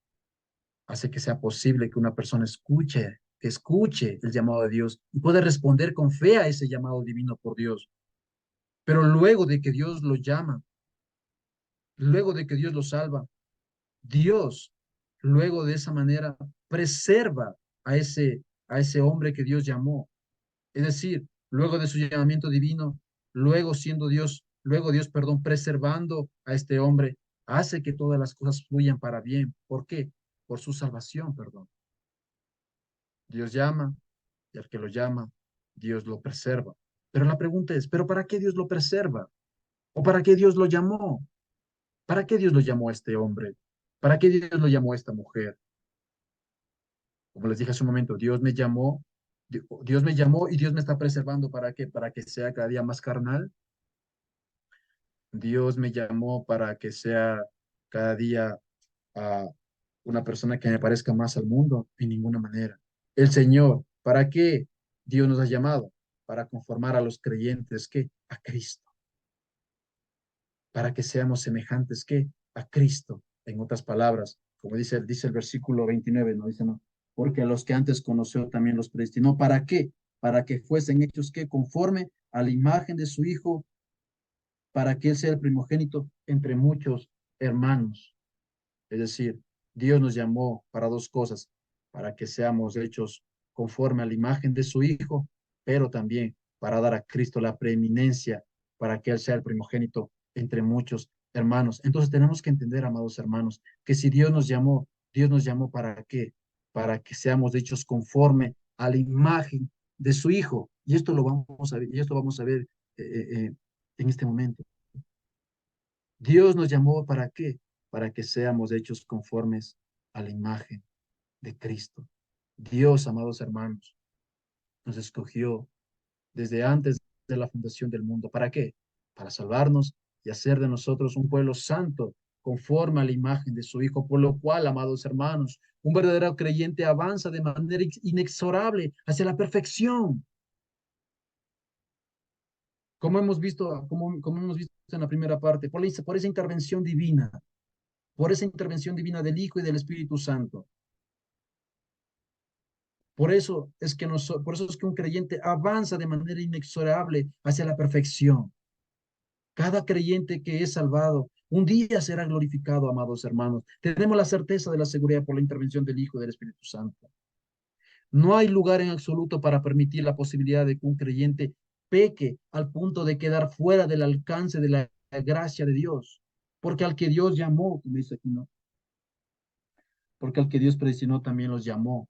hace que sea posible que una persona escuche, que escuche el llamado de Dios y pueda responder con fe a ese llamado divino por Dios. Pero luego de que Dios lo llama, luego de que Dios lo salva, Dios, luego de esa manera, preserva a ese hombre que Dios llamó. Es decir, luego de su llamamiento divino, luego Dios, perdón, preservando a este hombre, hace que todas las cosas fluyan para bien. ¿Por qué? Por su salvación, perdón. Dios llama y al que lo llama, Dios lo preserva. Pero la pregunta es, ¿pero para qué Dios lo preserva? ¿O para qué Dios lo llamó? ¿Para qué Dios lo llamó a este hombre? ¿Para qué Dios lo llamó a esta mujer? Como les dije hace un momento, Dios me llamó y Dios me está preservando. ¿Para qué? Para que sea cada día más carnal. Dios me llamó para que sea cada día a una persona que me parezca más al mundo, en ninguna manera. El Señor, ¿para qué Dios nos ha llamado? Para conformar a los creyentes, ¿qué? A Cristo. Para que seamos semejantes, ¿qué? A Cristo. En otras palabras, como dice el versículo 29, ¿no? Dice, no, porque a los que antes conoció también los predestinó. ¿Para qué? Para que fuesen hechos, ¿qué? Conforme a la imagen de su Hijo, para que Él sea el primogénito entre muchos hermanos. Es decir, Dios nos llamó para dos cosas, para que seamos hechos conforme a la imagen de su Hijo, pero también para dar a Cristo la preeminencia, para que Él sea el primogénito entre muchos hermanos. Entonces tenemos que entender, amados hermanos, que si Dios nos llamó ¿para qué? Para que seamos hechos conforme a la imagen de su Hijo. Y esto lo vamos a ver, y esto vamos a ver eh, eh, en este momento. Dios nos llamó ¿para qué? Para que seamos hechos conformes a la imagen de Cristo. Dios, amados hermanos, nos escogió desde antes de la fundación del mundo. ¿Para qué? Para salvarnos y hacer de nosotros un pueblo santo, conforme a la imagen de su Hijo, por lo cual, amados hermanos, un verdadero creyente avanza de manera inexorable hacia la perfección, como hemos visto en la primera parte, por esa intervención divina, por esa intervención divina del Hijo y del Espíritu Santo. Por eso es que un creyente avanza de manera inexorable hacia la perfección. Cada creyente que es salvado un día será glorificado, amados hermanos. Tenemos la certeza de la seguridad por la intervención del Hijo y del Espíritu Santo. No hay lugar en absoluto para permitir la posibilidad de que un creyente peque al punto de quedar fuera del alcance de la gracia de Dios. Porque al que Dios llamó, como dice aquí, ¿no? Porque al que Dios predestinó también los llamó.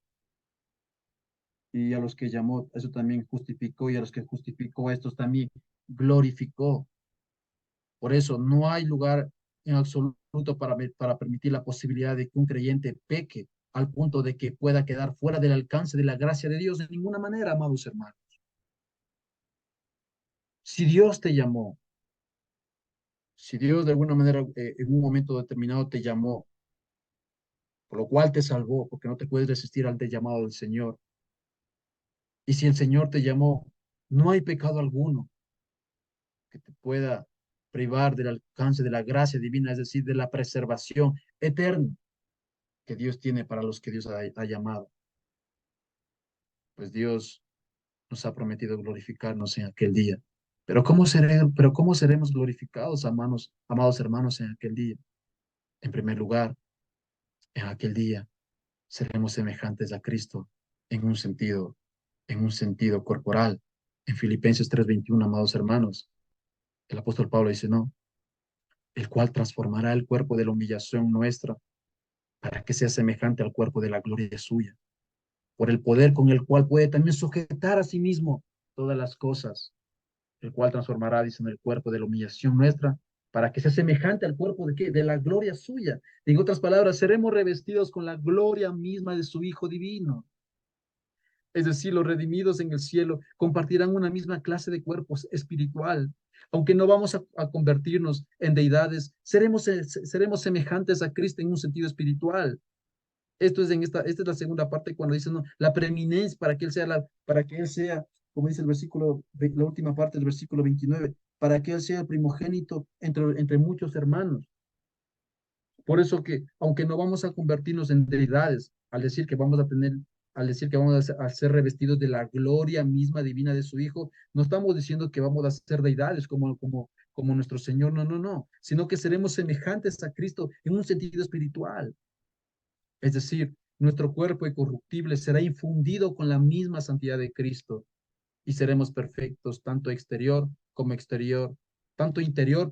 Y a los que llamó, eso también justificó, y a los que justificó, a estos también glorificó. Por eso no hay lugar en absoluto para permitir la posibilidad de que un creyente peque al punto de que pueda quedar fuera del alcance de la gracia de Dios de ninguna manera, amados hermanos. Si Dios te llamó, si Dios de alguna manera en un momento determinado te llamó, por lo cual te salvó, porque no te puedes resistir al llamado del Señor, y si el Señor te llamó, no hay pecado alguno que te pueda privar del alcance de la gracia divina, es decir, de la preservación eterna que Dios tiene para los que Dios ha llamado. Pues Dios nos ha prometido glorificarnos en aquel día. Pero cómo seremos glorificados, amados hermanos, en aquel día? En primer lugar, en aquel día seremos semejantes a Cristo en un sentido, en un sentido corporal. En Filipenses 3:21, amados hermanos, el apóstol Pablo dice, no, el cual transformará el cuerpo de la humillación nuestra para que sea semejante al cuerpo de la gloria suya, por el poder con el cual puede también sujetar a sí mismo todas las cosas, el cual transformará, dice, en el cuerpo de la humillación nuestra, para que sea semejante al cuerpo de qué? De la gloria suya. En otras palabras, seremos revestidos con la gloria misma de su Hijo divino. Es decir, los redimidos en el cielo compartirán una misma clase de cuerpos espiritual. Aunque no vamos a convertirnos en deidades, seremos semejantes a Cristo en un sentido espiritual. Esta es la segunda parte cuando dice, no, la preeminencia para que él sea, como dice el versículo, la última parte del versículo 29, para que él sea el primogénito entre muchos hermanos. Por eso que, aunque no vamos a convertirnos en deidades, al decir que vamos a ser revestidos de la gloria misma divina de su Hijo, no estamos diciendo que vamos a ser deidades como nuestro Señor, no, no, no, sino que seremos semejantes a Cristo en un sentido espiritual. Es decir, nuestro cuerpo incorruptible será infundido con la misma santidad de Cristo y seremos perfectos tanto interior,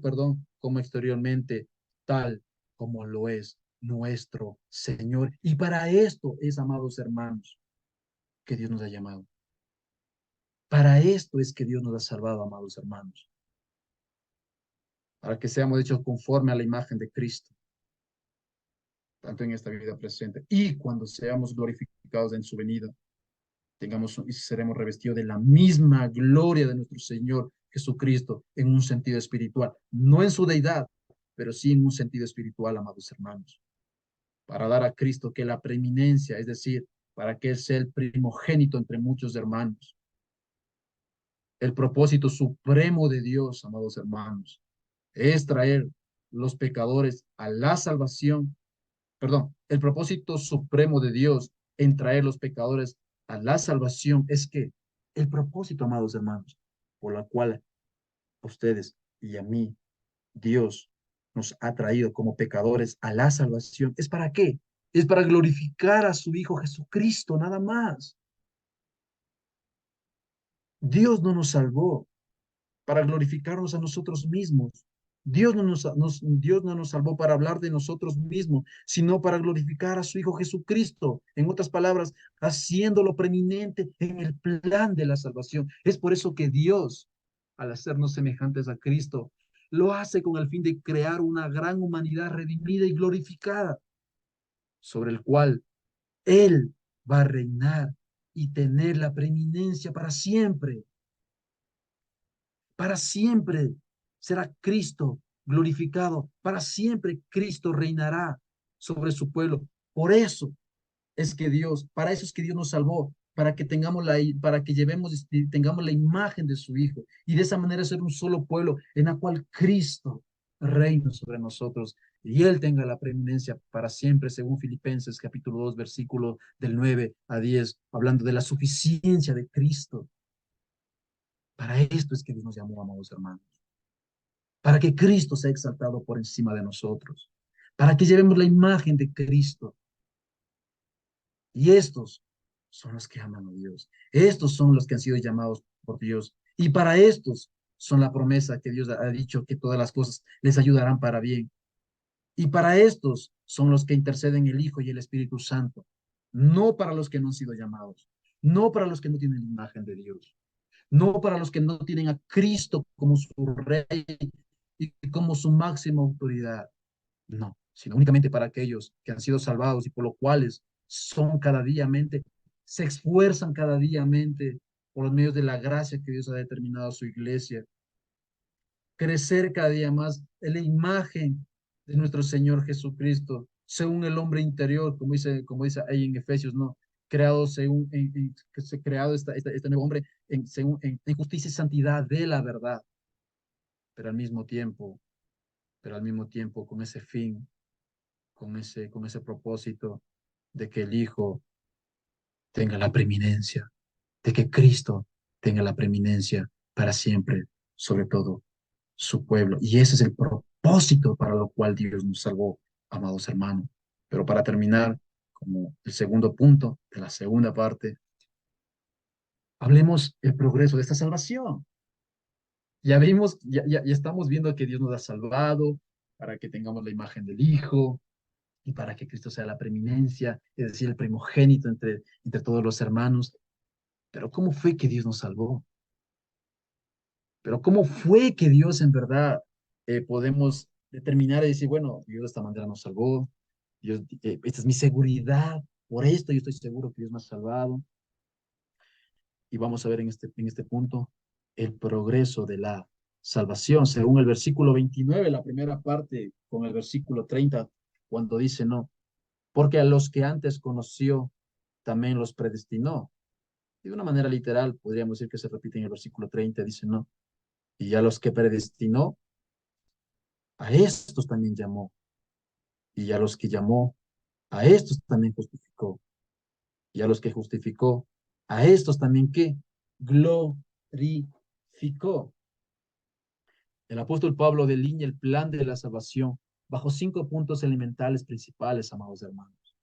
perdón, como exteriormente, tal como lo es nuestro Señor. Y para esto es, amados hermanos, que Dios nos ha llamado. Para esto es que Dios nos ha salvado, amados hermanos, para que seamos hechos conforme a la imagen de Cristo, tanto en esta vida presente y cuando seamos glorificados en su venida tengamos y seremos revestidos de la misma gloria de nuestro Señor Jesucristo en un sentido espiritual, no en su deidad, pero sí en un sentido espiritual, amados hermanos, para dar a Cristo que la preeminencia, es decir, para que Él sea el primogénito entre muchos hermanos. El propósito supremo de Dios, amados hermanos, es traer los pecadores a la salvación. Perdón, el propósito supremo de Dios en traer los pecadores a la salvación es que el propósito, amados hermanos, por la cual a ustedes y a mí, Dios nos ha traído como pecadores a la salvación, ¿es para qué? Es para glorificar a su Hijo Jesucristo, nada más. Dios no nos salvó para glorificarnos a nosotros mismos. Dios no nos salvó para hablar de nosotros mismos, sino para glorificar a su Hijo Jesucristo. En otras palabras, haciéndolo preeminente en el plan de la salvación. Es por eso que Dios, al hacernos semejantes a Cristo, lo hace con el fin de crear una gran humanidad redimida y glorificada, sobre el cual Él va a reinar y tener la preeminencia para siempre. Para siempre será Cristo glorificado, para siempre Cristo reinará sobre su pueblo. Por eso es que Dios, para eso es que Dios nos salvó, para que tengamos para que llevemos, tengamos la imagen de su Hijo y de esa manera ser un solo pueblo en la cual Cristo reina sobre nosotros y Él tenga la preeminencia para siempre, según Filipenses capítulo 2, versículo del 9 a 10, hablando de la suficiencia de Cristo. Para esto es que Dios nos llamó, amados hermanos, para que Cristo sea exaltado por encima de nosotros, para que llevemos la imagen de Cristo. Y estos son los que aman a Dios. Estos son los que han sido llamados por Dios. Y para estos son la promesa que Dios ha dicho que todas las cosas les ayudarán para bien. Y para estos son los que interceden el Hijo y el Espíritu Santo. No para los que no han sido llamados. No para los que no tienen la imagen de Dios. No para los que no tienen a Cristo como su Rey y como su máxima autoridad. No, sino únicamente para aquellos que han sido salvados y por los cuales son cada día mente, se esfuerzan cada día mente por los medios de la gracia que Dios ha determinado a su iglesia, crecer cada día más en la imagen de nuestro Señor Jesucristo, según el hombre interior, como dice ahí en Efesios, no, creado según, que se creado este nuevo hombre en justicia y santidad de la verdad, pero al mismo tiempo, pero al mismo tiempo con ese fin, con ese propósito de que el Hijo tenga la preeminencia, de que Cristo tenga la preeminencia para siempre, sobre todo su pueblo. Y ese es el propósito para lo cual Dios nos salvó, amados hermanos. Pero para terminar, como el segundo punto de la segunda parte, hablemos el progreso de esta salvación. Ya vimos, ya estamos viendo que Dios nos ha salvado para que tengamos la imagen del Hijo, y para que Cristo sea la preeminencia, es decir, el primogénito entre todos los hermanos. Pero ¿cómo fue que Dios nos salvó? Pero ¿cómo fue que Dios en verdad podemos determinar y decir, bueno, Dios de esta manera nos salvó, Dios, esta es mi seguridad, por esto yo estoy seguro que Dios me ha salvado. Y vamos a ver en este punto el progreso de la salvación, según el versículo 29, la primera parte, con el versículo 30, cuando dice, no, porque a los que antes conoció, también los predestinó. Y de una manera literal, podríamos decir que se repite en el versículo 30, dice, no, y a los que predestinó, a estos también llamó, y a los que llamó, a estos también justificó, y a los que justificó, a estos también ¿qué? Glorificó. El apóstol Pablo delinea el plan de la salvación bajo 5 puntos elementales principales, amados hermanos.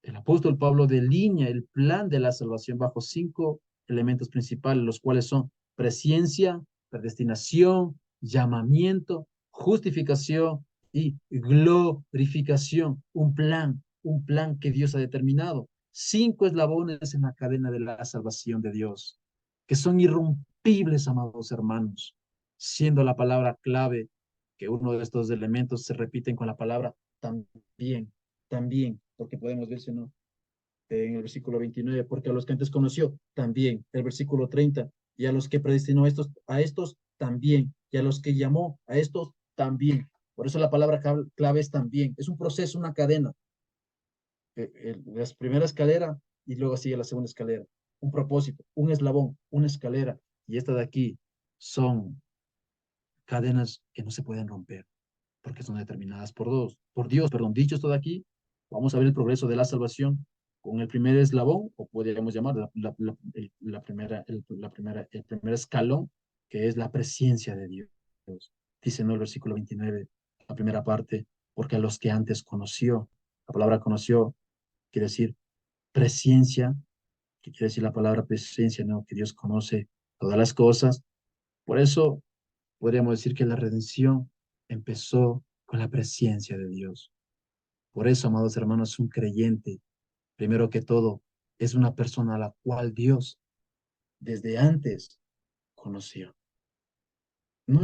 El apóstol Pablo delinea el plan de la salvación bajo 5 elementos principales, los cuales son presciencia, predestinación, llamamiento, justificación y glorificación. Un plan que Dios ha determinado. 5 eslabones en la cadena de la salvación de Dios, que son irrompibles, amados hermanos, siendo la palabra clave que uno de estos elementos se repiten con la palabra también, porque podemos ver, si no, en el versículo 29, porque a los que antes conoció, también, el versículo 30, y a los que predestinó a estos, también, y a los que llamó, a estos, también. Por eso la palabra clave es también, es un proceso, una cadena. La primera escalera y luego sigue la segunda escalera. Un propósito, un eslabón, una escalera, y esta de aquí son cadenas que no se pueden romper porque son determinadas por Dios, perdón. Dicho esto de aquí, vamos a ver el progreso de la salvación con el primer eslabón, o podríamos llamar el primer escalón, que es la presencia de Dios. Dice, ¿no? El versículo 29, la primera parte, porque a los que antes conoció, la palabra conoció quiere decir presciencia, que quiere decir la palabra presencia, ¿no? Que Dios conoce todas las cosas. Por eso podríamos decir que la redención empezó con la presencia de Dios. Por eso, amados hermanos, un creyente, primero que todo, es una persona a la cual Dios desde antes conoció. No,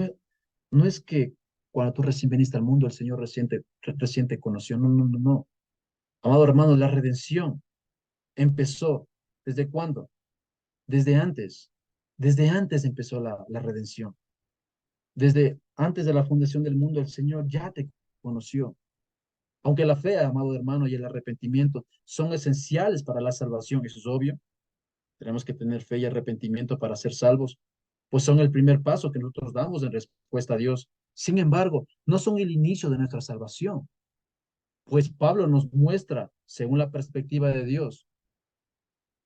no es que cuando tú recién viniste al mundo, el Señor recién te conoció. No, no, no, no. Amado hermano, la redención empezó. ¿Desde cuándo? Desde antes. Desde antes empezó la redención. Desde antes de la fundación del mundo, el Señor ya te conoció. Aunque la fe, amado hermano, y el arrepentimiento son esenciales para la salvación, eso es obvio. Tenemos que tener fe y arrepentimiento para ser salvos, pues son el primer paso que nosotros damos en respuesta a Dios. Sin embargo, no son el inicio de nuestra salvación, pues Pablo nos muestra, según la perspectiva de Dios,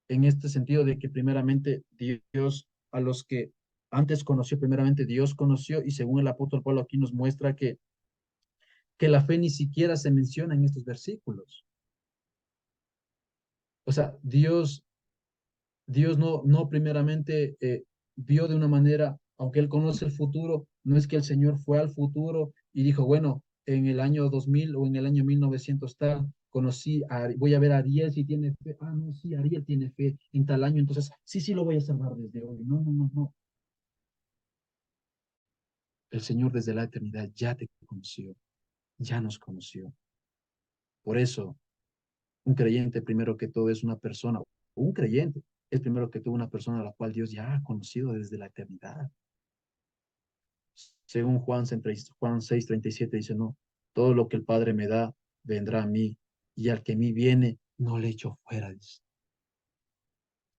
en este sentido de que primeramente Dios, a los que antes conoció, primeramente Dios conoció, y según el apóstol Pablo aquí nos muestra que la fe ni siquiera se menciona en estos versículos. O sea, Dios no primeramente vio de una manera, aunque Él conoce el futuro, no es que el Señor fue al futuro y dijo, bueno, en el año 2000 o en el año 1900 tal, voy a ver a Ariel si tiene fe. Ah, no, sí, Ariel tiene fe en tal año, entonces sí, sí lo voy a salvar desde hoy. No, no, no, no. El Señor desde la eternidad ya te conoció, ya nos conoció. Por eso, un creyente primero que todo es una persona, un creyente es primero que todo una persona a la cual Dios ya ha conocido desde la eternidad. Según Juan 6:37 dice, no, todo lo que el Padre me da vendrá a mí, y al que a mí viene, no le echo fuera. Dice.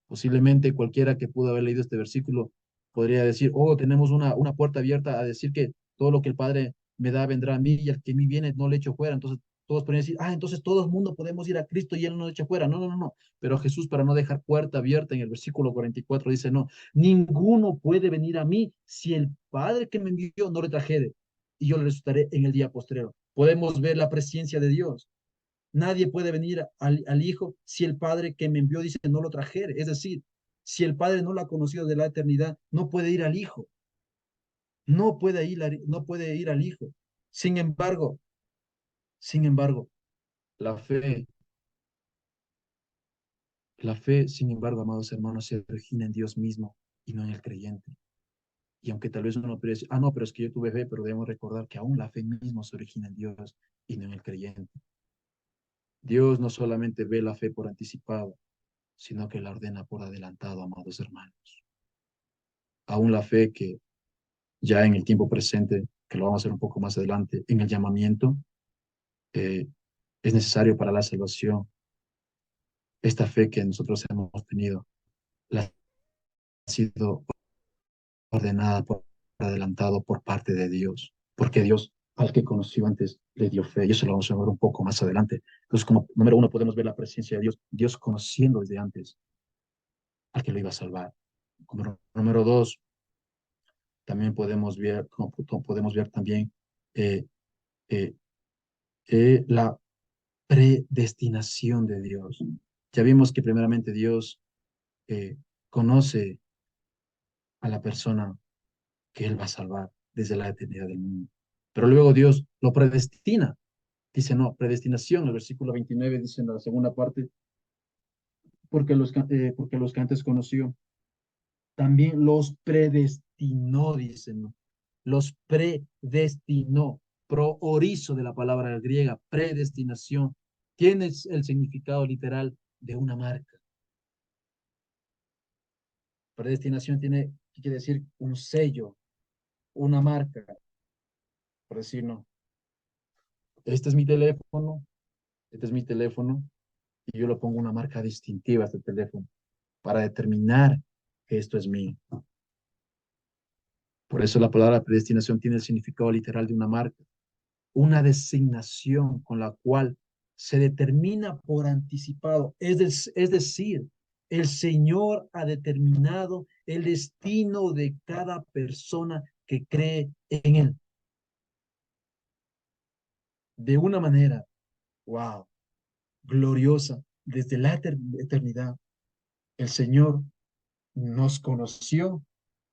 Posiblemente cualquiera que pudo haber leído este versículo podría decir, oh, tenemos una puerta abierta a decir que todo lo que el Padre me da vendrá a mí, y al que a mí viene, no le echo fuera. Entonces todos podrían decir, ah, entonces todo el mundo podemos ir a Cristo y Él no le echa fuera. No, no, no, no. Pero Jesús, para no dejar puerta abierta, en el versículo 44 dice, no, ninguno puede venir a mí si el Padre que me envió no le trajere, y yo le resucitaré en el día postrero. Podemos ver la presencia de Dios. Nadie puede venir al Hijo si el Padre que me envió dice no lo trajere. Es decir, si el Padre no lo ha conocido de la eternidad, no puede ir al Hijo. No puede ir al Hijo. Sin embargo, sin embargo, la fe, la fe, sin embargo, amados hermanos, se origina en Dios mismo y no en el creyente. Y aunque tal vez uno puede decir, ah, no, pero es que yo tuve fe, pero debemos recordar que aún la fe misma se origina en Dios y no en el creyente. Dios no solamente ve la fe por anticipado, sino que la ordena por adelantado, amados hermanos. Aún la fe que ya en el tiempo presente, que lo vamos a hacer un poco más adelante, en el llamamiento, eh, es necesario para la salvación. Esta fe que nosotros hemos tenido, la ha sido ordenada por adelantado por parte de Dios, porque Dios al que conoció antes le dio fe, y eso lo vamos a ver un poco más adelante. Entonces, como número uno, podemos ver la presencia de Dios, Dios conociendo desde antes al que lo iba a salvar. Como número dos, también podemos ver también eh, eh, la predestinación de Dios. Ya vimos que primeramente Dios eh, conoce a la persona que Él va a salvar desde la eternidad del mundo. Pero luego Dios lo predestina. Dice, no, predestinación, el versículo 29 dice en la segunda parte, porque los que antes conoció, también los predestinó, dice, ¿no? Los predestinó. Proorizo de la palabra griega, predestinación, tiene el significado literal de una marca. Predestinación tiene, quiere decir un sello, una marca, por decir, no, este es mi teléfono, este es mi teléfono, y yo le pongo una marca distintiva a este teléfono para determinar que esto es mío. Por eso la palabra predestinación tiene el significado literal de una marca, una designación con la cual se determina por anticipado. Es decir, el Señor ha determinado el destino de cada persona que cree en Él. de una manera, wow, gloriosa, desde la eternidad. El Señor nos conoció,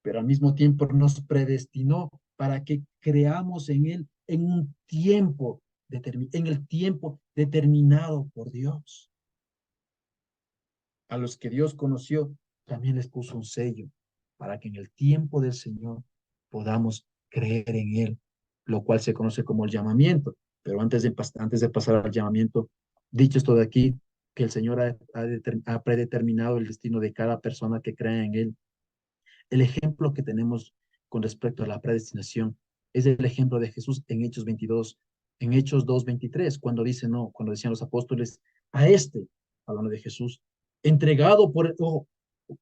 pero al mismo tiempo nos predestinó para que creamos en Él en un tiempo, en el tiempo determinado por Dios. A los que Dios conoció, también les puso un sello para que en el tiempo del Señor podamos creer en Él, lo cual se conoce como el llamamiento. Pero antes de pasar al llamamiento, dicho esto de aquí, que el Señor ha predeterminado el destino de cada persona que crea en Él. El ejemplo que tenemos con respecto a la predestinación es el ejemplo de Jesús en Hechos 22, en Hechos 2:23, cuando dice, no, cuando decían los apóstoles, a este, hablando de Jesús, entregado ojo,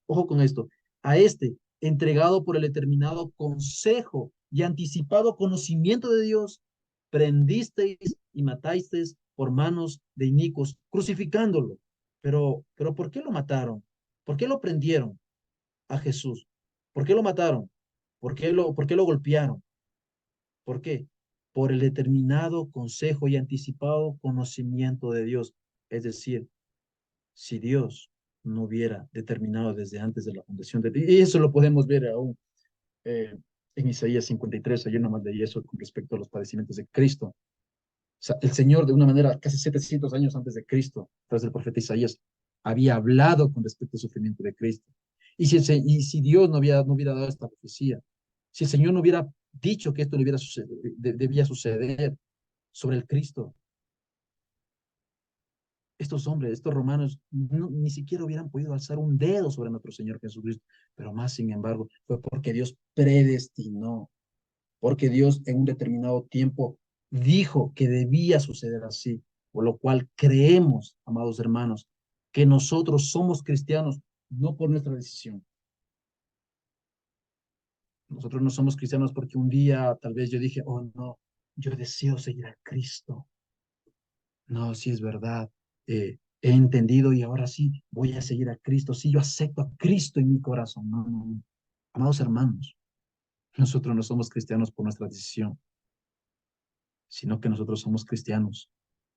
ojo con esto, a este, entregado por el determinado consejo y anticipado conocimiento de Dios, prendisteis y matasteis por manos de inicuos, crucificándolo. Pero ¿por qué lo mataron? ¿Por qué lo prendieron a Jesús? ¿Por qué lo mataron? Por qué lo golpearon? ¿Por qué? Por el determinado consejo y anticipado conocimiento de Dios. Es decir, si Dios no hubiera determinado desde antes de la fundación de Dios, y eso lo podemos ver aún en Isaías 53, ayer nomás leí eso con respecto a los padecimientos de Cristo. O sea, el Señor de una manera casi 700 años antes de Cristo, tras del profeta Isaías, había hablado con respecto al sufrimiento de Cristo. Y si Dios no hubiera dado esta profecía, si el Señor no hubiera dicho que esto debía suceder sobre el Cristo, estos hombres, estos romanos, ni siquiera hubieran podido alzar un dedo sobre nuestro Señor Jesucristo, pero más sin embargo fue porque Dios predestinó, porque Dios en un determinado tiempo dijo que debía suceder así, por lo cual creemos, amados hermanos, que nosotros somos cristianos no por nuestra decisión. Nosotros no somos cristianos porque un día tal vez yo dije, oh no, yo deseo seguir a Cristo. No, sí es verdad. He entendido y ahora sí voy a seguir a Cristo. Sí, yo acepto a Cristo en mi corazón. No, no, no. Amados hermanos, nosotros no somos cristianos por nuestra decisión, sino que nosotros somos cristianos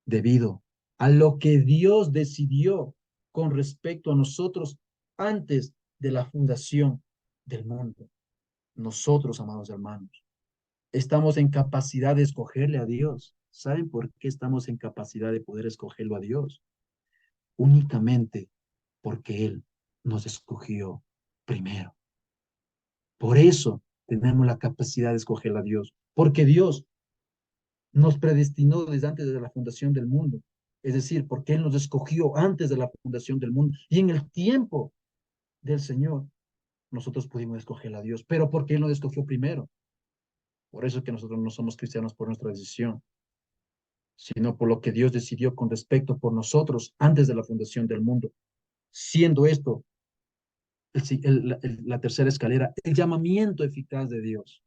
debido a lo que Dios decidió con respecto a nosotros antes de la fundación del mundo. Nosotros, amados hermanos, estamos en capacidad de escogerle a Dios. ¿Saben por qué estamos en capacidad de poder escogerlo a Dios? Únicamente porque Él nos escogió primero. Por eso tenemos la capacidad de escogerlo a Dios, porque Dios nos predestinó desde antes de la fundación del mundo. Es decir, porque Él nos escogió antes de la fundación del mundo. Y en el tiempo del Señor, nosotros pudimos escogerlo a Dios, pero porque Él nos escogió primero. Por eso es que nosotros no somos cristianos por nuestra decisión, sino por lo que Dios decidió con respecto por nosotros antes de la fundación del mundo. Siendo esto la tercera escalera, el llamamiento eficaz de Dios.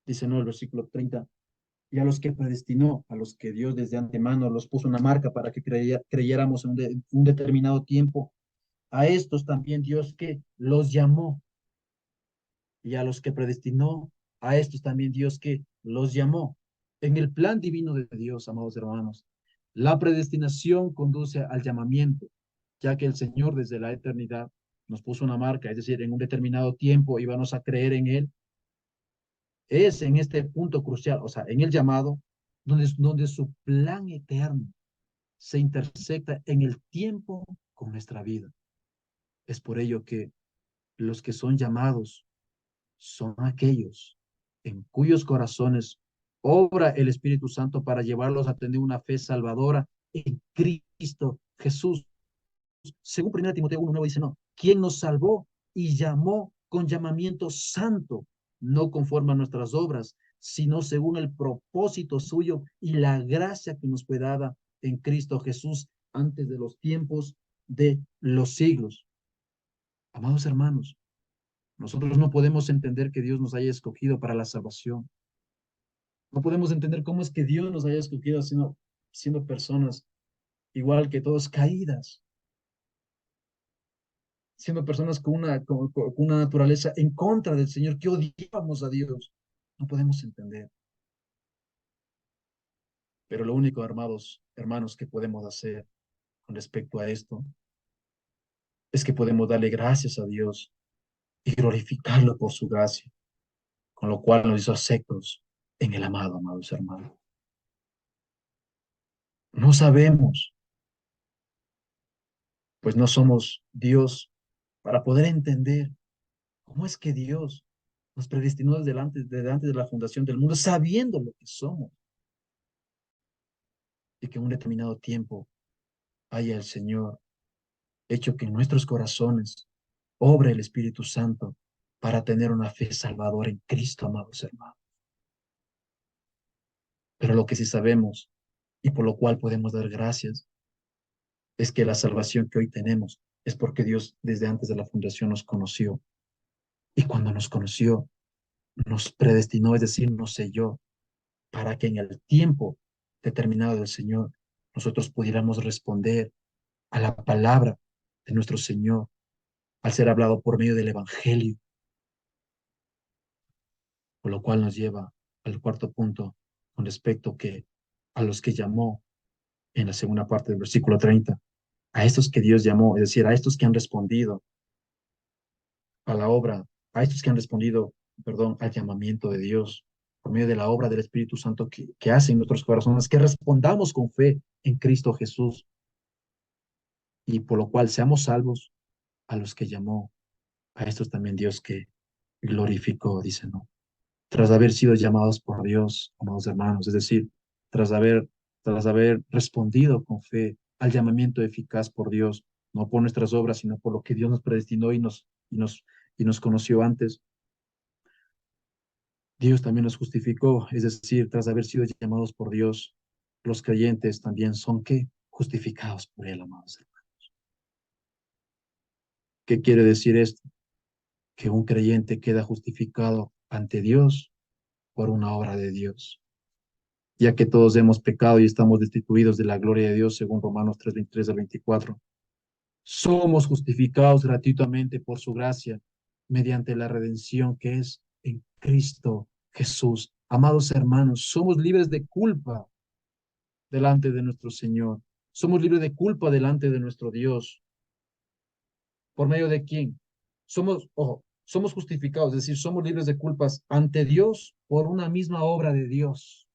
Dice, ¿no? El versículo 30, y a los que predestinó, a los que Dios desde antemano los puso una marca para que creyéramos en un determinado tiempo, a estos también Dios que los llamó, y a los que predestinó, a estos también Dios que los llamó. En el plan divino de Dios, amados hermanos, la predestinación conduce al llamamiento, ya que el Señor desde la eternidad nos puso una marca, es decir, en un determinado tiempo íbamos a creer en Él. Es en este punto crucial, o sea, en el llamado, donde su plan eterno se intersecta en el tiempo con nuestra vida. Es por ello que los que son llamados son aquellos en cuyos corazones obra el Espíritu Santo para llevarlos a tener una fe salvadora en Cristo Jesús. Según 1 Timoteo 1:9 dice, no, quien nos salvó y llamó con llamamiento santo, no conforme a nuestras obras, sino según el propósito suyo y la gracia que nos fue dada en Cristo Jesús antes de los tiempos de los siglos. Amados hermanos, nosotros no podemos entender que Dios nos haya escogido para la salvación. No podemos entender cómo es que Dios nos haya escogido siendo personas igual que todos caídas, siendo personas con una naturaleza en contra del Señor, que odiábamos a Dios. No podemos entender. Pero lo único, hermanos, que podemos hacer con respecto a esto es que podemos darle gracias a Dios y glorificarlo por su gracia, con lo cual nos hizo aceptos en el amado, amados hermanos. No sabemos, pues no somos Dios para poder entender cómo es que Dios nos predestinó desde antes de la fundación del mundo, sabiendo lo que somos y que en un determinado tiempo haya el Señor hecho que en nuestros corazones obre el Espíritu Santo para tener una fe salvadora en Cristo, amados hermanos. Pero lo que sí sabemos y por lo cual podemos dar gracias es que la salvación que hoy tenemos es porque Dios desde antes de la fundación nos conoció. Y cuando nos conoció, nos predestinó, es decir, nos selló, para que en el tiempo determinado del Señor nosotros pudiéramos responder a la palabra de nuestro Señor al ser hablado por medio del Evangelio, por lo cual nos lleva al cuarto punto con respecto que a los que llamó en la segunda parte del versículo 30, a estos que Dios llamó, es decir, a estos que han respondido a la obra, a estos que han respondido, perdón, al llamamiento de Dios por medio de la obra del Espíritu Santo que hace en nuestros corazones, que respondamos con fe en Cristo Jesús y por lo cual seamos salvos a los que llamó, a estos también Dios que glorificó, dice, ¿no? Tras haber sido llamados por Dios, amados hermanos, es decir, tras haber, tras haber respondido con fe al llamamiento eficaz por Dios, no por nuestras obras, sino por lo que Dios nos predestinó y nos conoció antes. Dios también nos justificó, es decir, tras haber sido llamados por Dios, los creyentes también son ¿qué? Justificados por Él, amados hermanos. ¿Qué quiere decir esto? Que un creyente queda justificado ante Dios por una obra de Dios, ya que todos hemos pecado y estamos destituidos de la gloria de Dios, según Romanos 3:23 al 24. Somos justificados gratuitamente por su gracia, mediante la redención que es en Cristo Jesús. Amados hermanos, somos libres de culpa delante de nuestro Señor. Somos libres de culpa delante de nuestro Dios. ¿Por medio de quién? Somos justificados, es decir, somos libres de culpas ante Dios por una misma obra de Dios.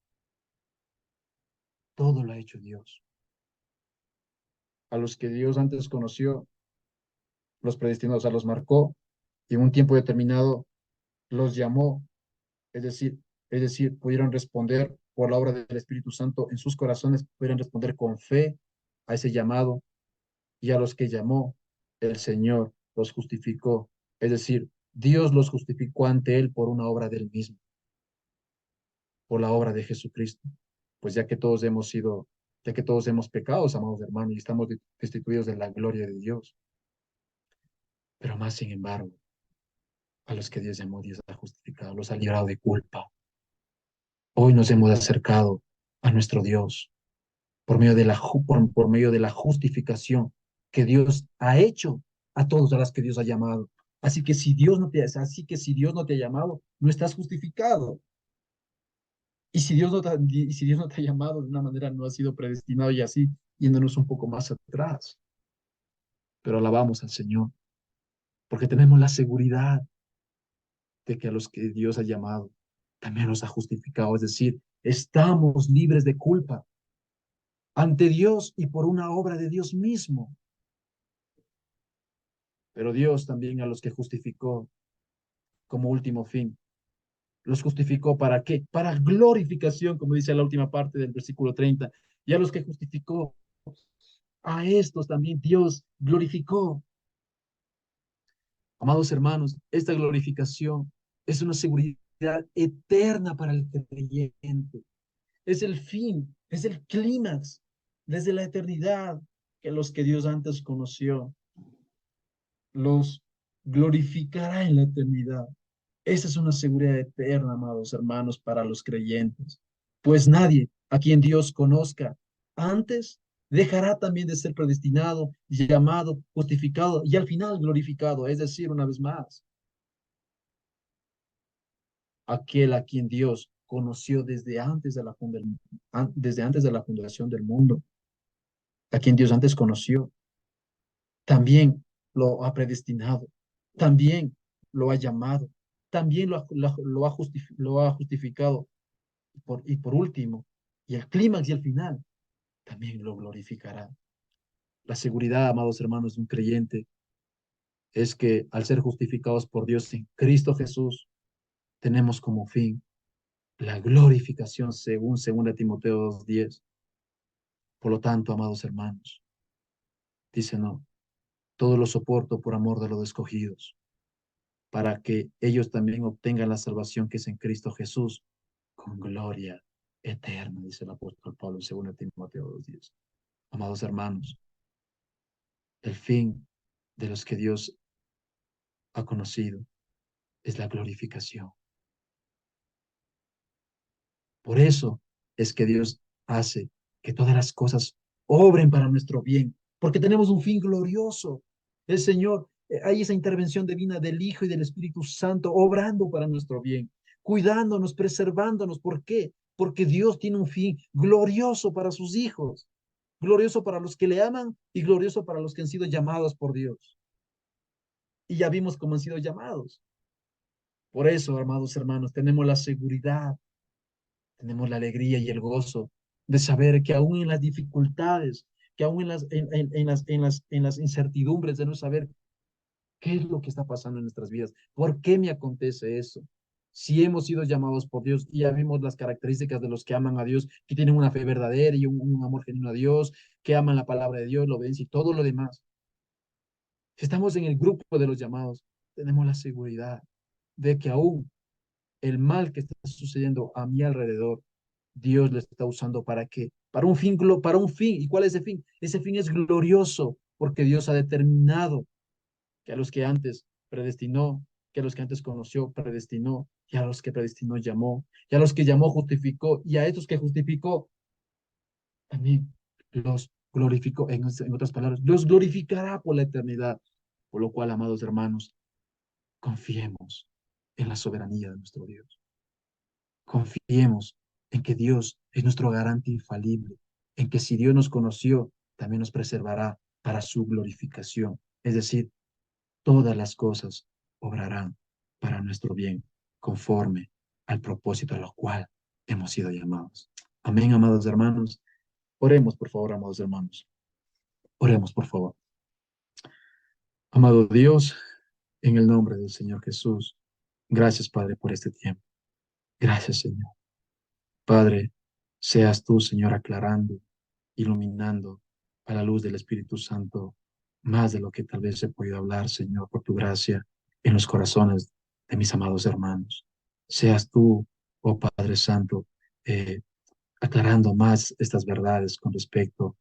Todo lo ha hecho Dios. A los que Dios antes conoció, los predestinó, o sea, los marcó y en un tiempo determinado los llamó, es decir, pudieron responder por la obra del Espíritu Santo en sus corazones, pudieron responder con fe a ese llamado y a los que llamó, el Señor los justificó, es decir, Dios los justificó ante Él por una obra del mismo, por la obra de Jesucristo, pues ya que todos hemos pecado, amados hermanos, y estamos destituidos de la gloria de Dios, pero más sin embargo, a los que Dios llamó, Dios ha justificado, los ha librado de culpa. Hoy nos hemos acercado a nuestro Dios por medio de la justificación que Dios ha hecho a todos a las que Dios ha llamado. Así que si Dios no te ha llamado, no estás justificado. Y si Dios no te ha llamado de una manera, no has sido predestinado y así, yéndonos un poco más atrás. Pero alabamos al Señor, porque tenemos la seguridad de que a los que Dios ha llamado, también los ha justificado. Es decir, estamos libres de culpa ante Dios y por una obra de Dios mismo. Pero Dios también a los que justificó como último fin, los justificó ¿para qué? Para glorificación, como dice la última parte del versículo 30. Y a los que justificó, a estos también Dios glorificó. Amados hermanos, esta glorificación es una seguridad eterna para el creyente. Es el fin, es el clímax desde la eternidad que los que Dios antes conoció los glorificará en la eternidad. Esa es una seguridad eterna, amados hermanos, para los creyentes. Pues nadie a quien Dios conozca antes dejará también de ser predestinado, llamado, justificado y al final glorificado. Es decir, una vez más, aquel a quien Dios conoció desde antes de la fundación del mundo, a quien Dios antes conoció, también lo ha predestinado, también lo ha llamado, también lo ha justificado y por último, y el clímax y el final, también lo glorificará. La seguridad, amados hermanos, de un creyente es que al ser justificados por Dios en Cristo Jesús, tenemos como fin la glorificación según 2 Timoteo 2:10. Por lo tanto, amados hermanos, dice no, todo lo soporto por amor de los escogidos, para que ellos también obtengan la salvación que es en Cristo Jesús con gloria eterna, dice el apóstol Pablo en 2 Timoteo 2:10. Amados hermanos, el fin de los que Dios ha conocido es la glorificación. Por eso es que Dios hace que todas las cosas obren para nuestro bien, porque tenemos un fin glorioso. El Señor, hay esa intervención divina del Hijo y del Espíritu Santo obrando para nuestro bien, cuidándonos, preservándonos. ¿Por qué? Porque Dios tiene un fin glorioso para sus hijos, glorioso para los que le aman y glorioso para los que han sido llamados por Dios. Y ya vimos cómo han sido llamados. Por eso, amados hermanos, tenemos la seguridad, tenemos la alegría y el gozo de saber que aún en las dificultades, que aún en las incertidumbres de no saber qué es lo que está pasando en nuestras vidas, por qué me acontece eso. Si hemos sido llamados por Dios y ya vimos las características de los que aman a Dios, que tienen una fe verdadera y un amor genuino a Dios, que aman la palabra de Dios, lo ven y todo lo demás. Si estamos en el grupo de los llamados, tenemos la seguridad de que aún el mal que está sucediendo a mi alrededor, Dios lo está usando para qué? Para un fin. ¿Y cuál es ese fin? Ese fin es glorioso, porque Dios ha determinado que a los que antes predestinó, que a los que antes conoció, predestinó, y a los que predestinó llamó, y a los que llamó justificó, y a estos que justificó también los glorificó. En otras palabras, los glorificará por la eternidad. Por lo cual, amados hermanos, confiemos en la soberanía de nuestro Dios. Confiemos en que Dios es nuestro garante infalible, en que si Dios nos conoció, también nos preservará para su glorificación. Es decir, todas las cosas obrarán para nuestro bien, conforme al propósito a lo cual hemos sido llamados. Amén, amados hermanos. Oremos, por favor, amados hermanos. Oremos, por favor. Amado Dios, en el nombre del Señor Jesús, gracias, Padre, por este tiempo. Gracias, Señor. Padre, seas tú, Señor, aclarando, iluminando a la luz del Espíritu Santo más de lo que tal vez he podido hablar, Señor, por tu gracia en los corazones de mis amados hermanos. Seas tú, oh Padre Santo, eh, aclarando más estas verdades con respecto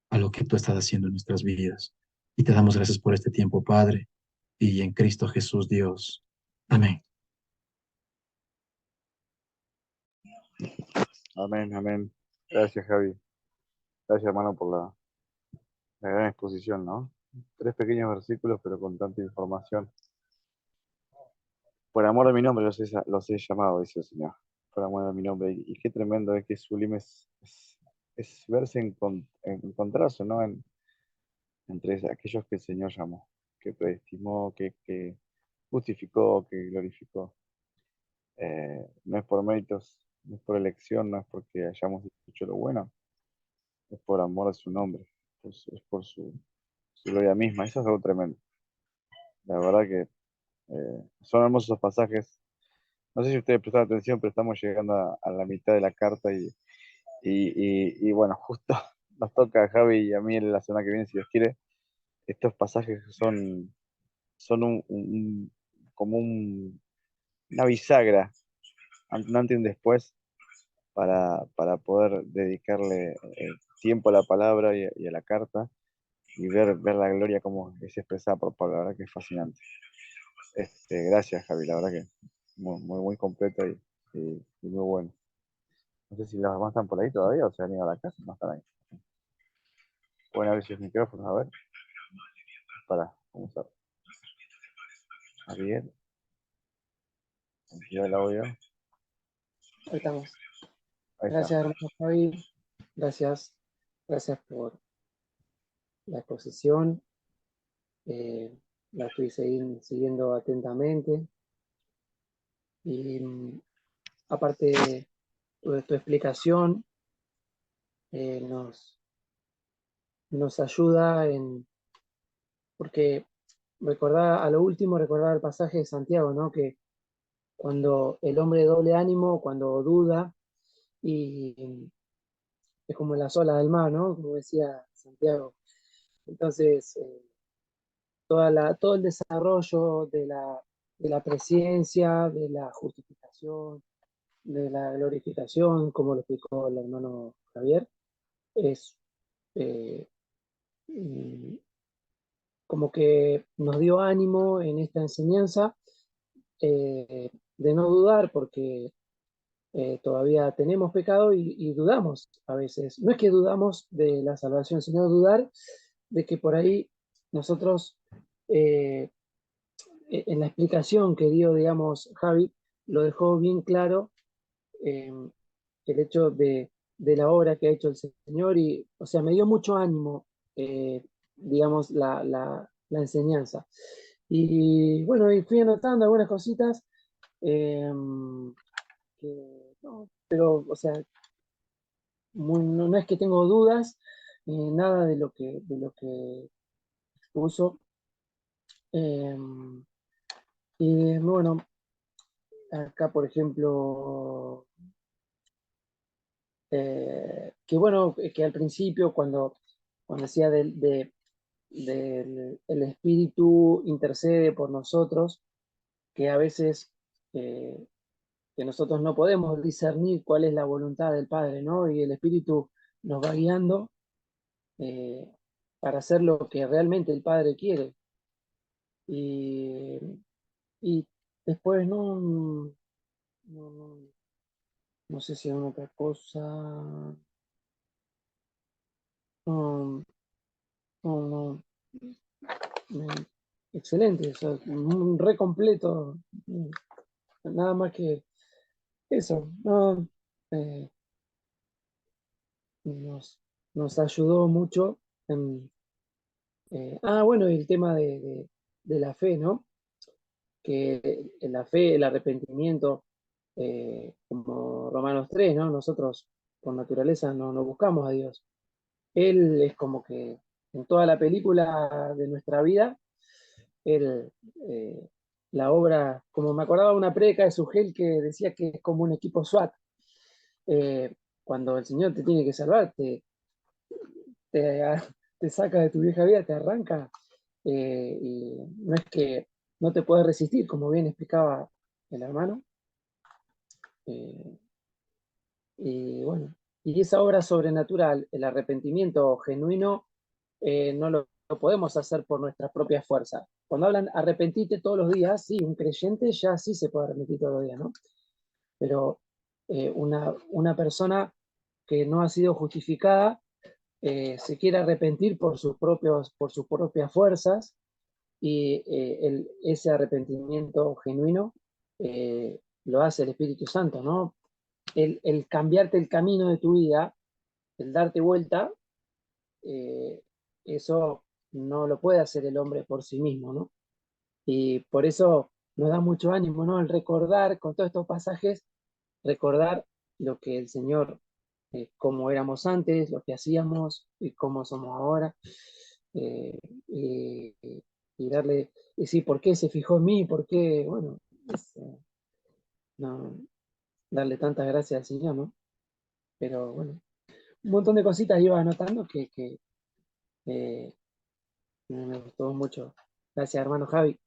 a lo que tú estás haciendo en nuestras vidas. Y te damos gracias por este tiempo, Padre, y en Cristo Jesús, Dios. Amén. Amén, amén. Gracias, Javi. Gracias, hermano, por la gran exposición, ¿no? 3 pequeños versículos, pero con tanta información. Por amor de mi nombre los he llamado, dice el Señor. Por amor de mi nombre. Y qué tremendo es, qué sublime es verse en contraste, ¿no? Entre aquellos que el Señor llamó, que predestimó, que justificó, que glorificó. No es por méritos, no es por elección, no es porque hayamos hecho lo bueno, es por amor a su nombre, es por su gloria misma. Eso es algo tremendo. La verdad que son hermosos esos pasajes. No sé si ustedes prestaron atención, pero estamos llegando a la mitad de la carta y bueno, justo nos toca a Javi y a mí la semana que viene, si Dios quiere. Estos pasajes son como una bisagra, un antes y un después, para poder dedicarle tiempo a la palabra y a la carta y ver la gloria como es expresada por Pablo. La verdad que es fascinante. Gracias, Javi, la verdad que muy completo y muy bueno. No sé si los demás están por ahí todavía o se han ido a la casa, no están ahí. Pueden abrir sus micrófonos, a ver. Vamos a ver. Ariel, activar el audio. Ahí estamos. Ahí está. Gracias, hermano Javi. Gracias. Gracias por la exposición. Eh, la estoy siguiendo atentamente. Y aparte de tu explicación, eh, nos, nos ayuda porque recordar, a lo último, recordar el pasaje de Santiago, ¿no? Que cuando el hombre doble ánimo, cuando duda, y es como las olas del mar, ¿no? Como decía Santiago. Entonces, todo el desarrollo de la presencia, de la justificación, de la glorificación, como lo explicó el hermano Javier, es eh, mm, como que nos dio ánimo en esta enseñanza de no dudar porque todavía tenemos pecado y dudamos a veces. No es que dudamos de la salvación, sino dudar de que por ahí nosotros eh, en la explicación que dio, digamos, Javi, lo dejó bien claro eh, el hecho de la obra que ha hecho el Señor y, o sea, me dio mucho ánimo, digamos, la enseñanza. Y bueno, y fui anotando algunas cositas eh, que, no, pero, o sea, no es que tengo dudas, nada de lo que expuso. Eh, y bueno, acá, por ejemplo, que bueno, que al principio cuando decía del el espíritu intercede por nosotros, que a veces que nosotros no podemos discernir cuál es la voluntad del Padre, ¿no? Y el espíritu nos va guiando eh, para hacer lo que realmente el Padre quiere. Y, y después no, no sé si hay otra cosa. No, no, Mm, excelente, o sea, un re completo, nada más que eso, no, eh, nos, nos ayudó mucho bueno, y el tema de la fe, ¿no? Que la fe, el arrepentimiento, como Romanos 3, ¿no? Nosotros por naturaleza no buscamos a Dios. Él es como que en toda la película de nuestra vida el, eh, la obra, como me acordaba una prédica de Sugel que decía que es como un equipo SWAT. Cuando el Señor te tiene que salvar, te, te saca de tu vieja vida, te arranca, y no es que no te puedes resistir, como bien explicaba el hermano. Eh, y bueno, y esa obra sobrenatural, el arrepentimiento genuino, no lo podemos hacer por nuestras propias fuerzas. Cuando hablan arrepentirte todos los días, sí, un creyente ya sí se puede arrepentir todos los días, ¿no? Pero una persona que no ha sido justificada se quiere arrepentir por sus propias fuerzas y ese arrepentimiento genuino lo hace el Espíritu Santo, ¿no? El cambiarte el camino de tu vida, el darte vuelta, eh, eso no lo puede hacer el hombre por sí mismo, ¿no? Y por eso nos da mucho ánimo, ¿no? El recordar con todos estos pasajes, recordar lo que el Señor, cómo éramos antes, lo que hacíamos y cómo somos ahora, eh, y, y darle, y sí, ¿por qué se fijó en mí? ¿Por qué? Bueno, es, no, darle tantas gracias al Señor, ¿no? Pero bueno, un montón de cositas iba anotando que eh, me gustó mucho. Gracias, hermano Javi.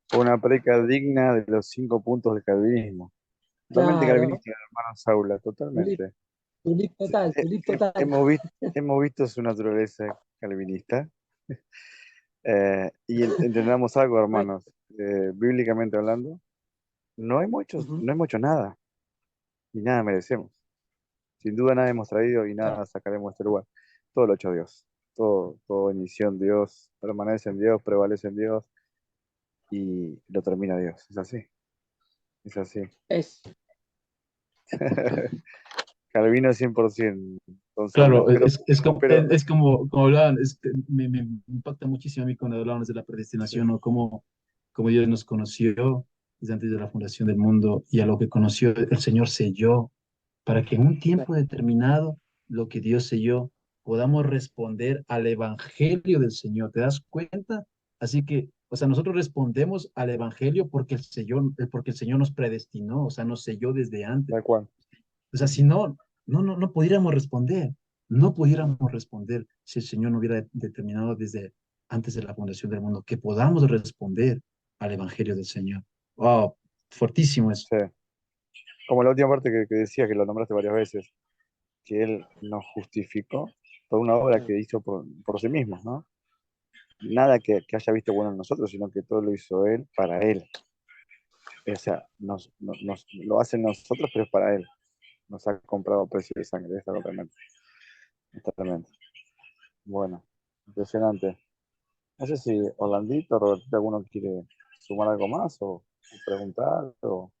Fue una prédica digna de los 5 puntos del calvinismo. Totalmente Claro, calvinista, hermano Saula, tulip, totalmente. tulip Sí, total, tulip total. hemos visto su naturaleza calvinista. Entendamos algo, Bueno, hermanos. Bíblicamente hablando, ujú, no hay mucho nada, y nada merecemos. Sin duda nada hemos traído y claro, nada sacaremos de este lugar. Todo lo ha hecho Dios. Todo inició en Dios, permanece en Dios, prevalece en Dios y lo termina Dios. Es así. Es así. Es, Calvino 100%, don Souler. Claro, Pero, como hablaban, me impacta muchísimo a mí cuando hablábamos de la predestinación, sí, ¿no? Como Dios nos conoció desde antes de la fundación del mundo y a lo que conoció el Señor selló, para que en un tiempo determinado, lo que Dios selló, podamos responder al Evangelio del Señor. ¿Te das cuenta? Así que, o sea, nosotros respondemos al Evangelio porque el Señor nos predestinó, o sea, nos selló desde antes. tal cual. O sea, si no, no pudiéramos responder. No pudiéramos responder si el Señor no hubiera determinado desde antes de la fundación del mundo que podamos responder al Evangelio del Señor. Wow, fortísimo eso. Sí. Como la última parte que decía, que lo nombraste varias veces, que Él nos justificó por una obra que hizo por sí mismo, ¿no? Nada que haya visto bueno en nosotros, sino que todo lo hizo Él para Él. O sea, lo hace en nosotros, pero es para Él. Nos ha comprado a precio de sangre. Es algo tremendo. Es tremendo. Bueno, impresionante. No sé si Orlandito, Robertito, alguno quiere sumar algo más o preguntar o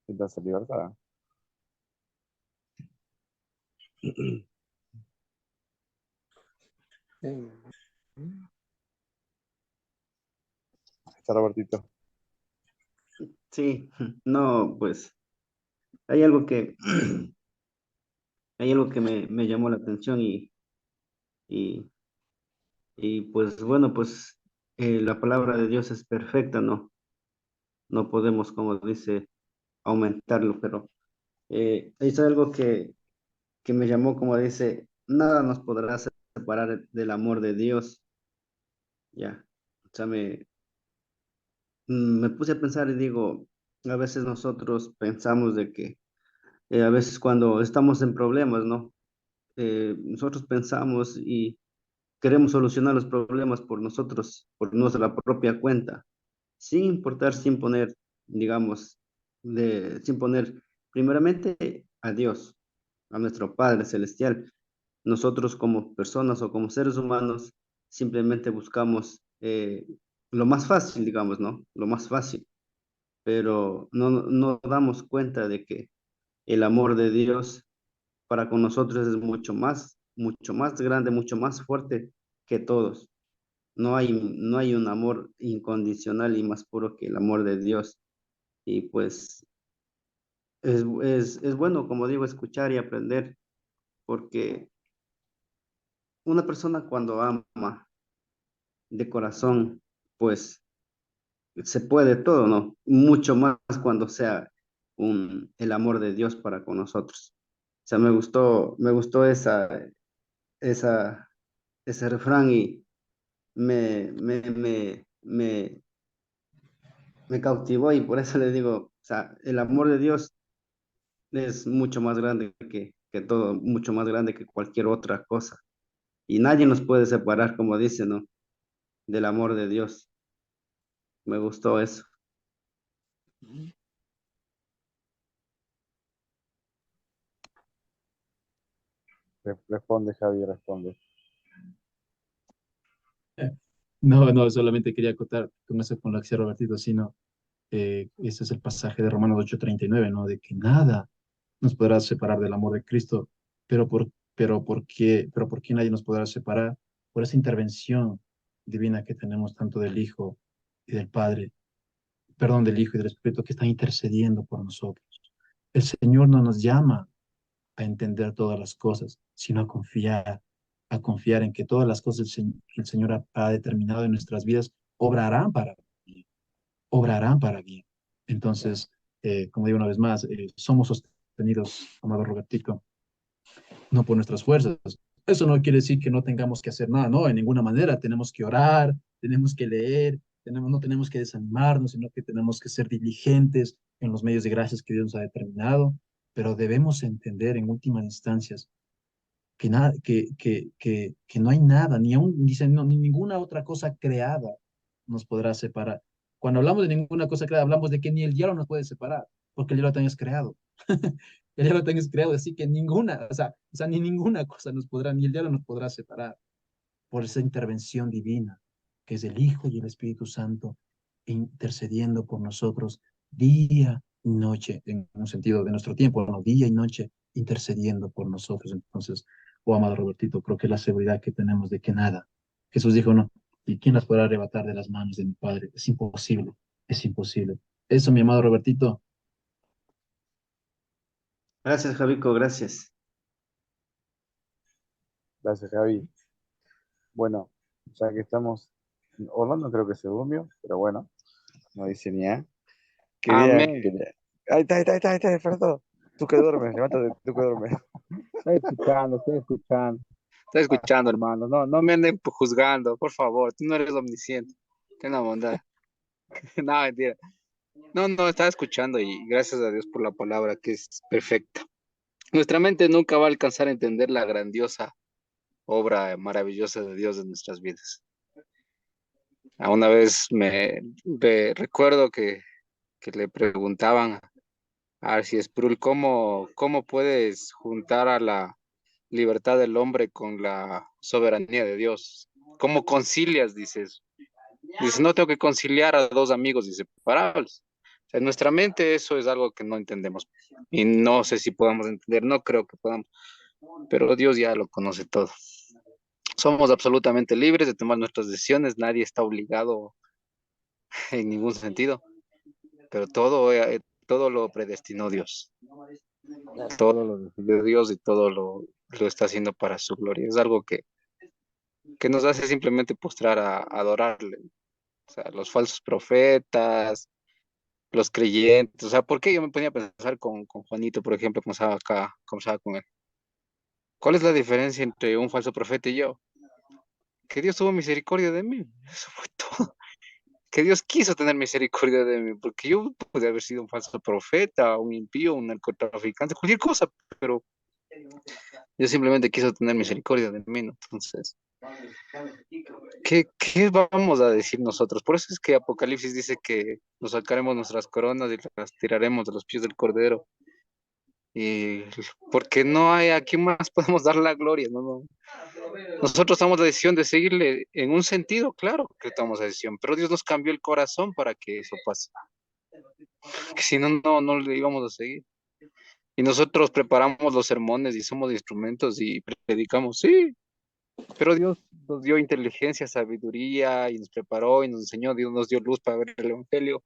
siéntanse en libertad. eh, Está Robertito. Sí, no, pues hay algo que, hay algo que me llamó la atención y, y pues bueno, pues la palabra de Dios es perfecta, ¿no? No podemos, como dice, aumentarlo, pero es algo que me llamó, como dice, nada nos podrá separar del amor de Dios, ya. O sea, me puse a pensar y digo, a veces nosotros pensamos de que a veces cuando estamos en problemas, ¿no? Nosotros pensamos y queremos solucionar los problemas por nosotros, por nuestra propia cuenta, sin importar, sin poner, digamos, sin poner primeramente a Dios, a nuestro Padre Celestial. Nosotros como personas o como seres humanos simplemente buscamos lo más fácil, digamos, ¿no? Lo más fácil, pero no damos cuenta de que el amor de Dios para con nosotros es mucho más grande, mucho más fuerte que todos. No hay un amor incondicional y más puro que el amor de Dios. Y pues es bueno, como digo, escuchar y aprender, porque una persona cuando ama de corazón, pues se puede todo, ¿no? Mucho más cuando sea el amor de Dios para con nosotros. O sea, me gustó esa, ese refrán y me, me, me, me, me cautivó y por eso le digo, o sea, el amor de Dios es mucho más grande que todo, mucho más grande que cualquier otra cosa. Y nadie nos puede separar, como dice, ¿no? Del amor de Dios. Me gustó eso. Responde, Javi, responde. No, solamente quería acotar con eso con lo que decía Robertito, sino ese es el pasaje de Romanos 8:39, ¿no? De que nada nos podrá separar del amor de Cristo, pero ¿por qué nadie nos podrá separar? Por esa intervención divina que tenemos tanto del Hijo y del Padre, perdón, del Hijo y del Espíritu que están intercediendo por nosotros. El Señor no nos llama a entender todas las cosas, sino a confiar en que todas las cosas que el Señor ha determinado en nuestras vidas obrarán para bien, obrarán para bien. Entonces, como digo una vez más, somos sostenidos, amado Robertico, no por nuestras fuerzas. Eso no quiere decir que no tengamos que hacer nada, no, en ninguna manera. Tenemos que orar, tenemos que leer, no tenemos que desanimarnos, sino que tenemos que ser diligentes en los medios de gracias que Dios nos ha determinado, pero debemos entender en últimas instancias que no hay nada, dice, no, ni ninguna otra cosa creada nos podrá separar. Cuando hablamos de ninguna cosa creada, hablamos de que ni el diablo nos puede separar, porque el diablo también es creado. El diablo también es creado, así que ninguna, o sea, ni ninguna cosa nos podrá, ni el diablo nos podrá separar por esa intervención divina, que es el Hijo y el Espíritu Santo intercediendo por nosotros día y noche, en un sentido de nuestro tiempo, ¿no? Día y noche intercediendo por nosotros. Entonces, oh amado Robertito, creo que la seguridad que tenemos de que nada, Jesús dijo, no, ¿y quién las podrá arrebatar de las manos de mi Padre? Es imposible, es imposible. Eso, mi amado Robertito. Gracias, Javico, gracias. Gracias, Javi. Bueno, ya que estamos, Orlando creo que se durmió, pero bueno, no dice ni A. Amén. Ahí está, despertó. Tú que duermes, levántate, tú que duermes. Estoy escuchando, estoy escuchando. Estoy escuchando, hermano. No, no me anden juzgando, por favor. Tú no eres omnisciente. Ten la bondad. No, mentira. No, no, estaba escuchando y gracias a Dios por la palabra que es perfecta. Nuestra mente nunca va a alcanzar a entender la grandiosa obra maravillosa de Dios en nuestras vidas. A una vez recuerdo que le preguntaban a Arcis Sproul, ¿cómo puedes juntar a la libertad del hombre con la soberanía de Dios? ¿Cómo concilias? Dices. Dice, no tengo que conciliar a dos amigos inseparables. O sea, en nuestra mente eso es algo que no entendemos. Y no sé si podamos entender, no creo que podamos, pero Dios ya lo conoce todo. Somos absolutamente libres de tomar nuestras decisiones, nadie está obligado en ningún sentido, pero todo lo predestinó Dios. Todo lo decidió Dios y todo lo está haciendo para su gloria. Es algo que nos hace simplemente postrar a adorarle. O sea, los falsos profetas, los creyentes. O sea, ¿por qué yo me ponía a pensar con Juanito, por ejemplo, como estaba acá, como estaba con él? ¿Cuál es la diferencia entre un falso profeta y yo? Que Dios tuvo misericordia de mí. Eso fue todo. Que Dios quiso tener misericordia de mí, porque yo podría haber sido un falso profeta, un impío, un narcotraficante, cualquier cosa, pero Dios simplemente quiso tener misericordia de mí, ¿no? Entonces, ¿qué vamos a decir nosotros? Por eso es que Apocalipsis dice que nos sacaremos nuestras coronas y las tiraremos de los pies del Cordero. Y porque no hay a quién más podemos dar la gloria, ¿no? Nosotros tomamos la decisión de seguirle en un sentido, claro que tomamos la decisión, pero Dios nos cambió el corazón para que eso pase. Que si no, no le íbamos a seguir. Y nosotros preparamos los sermones y somos instrumentos y predicamos, sí, pero Dios nos dio inteligencia, sabiduría y nos preparó y nos enseñó, Dios nos dio luz para ver el evangelio,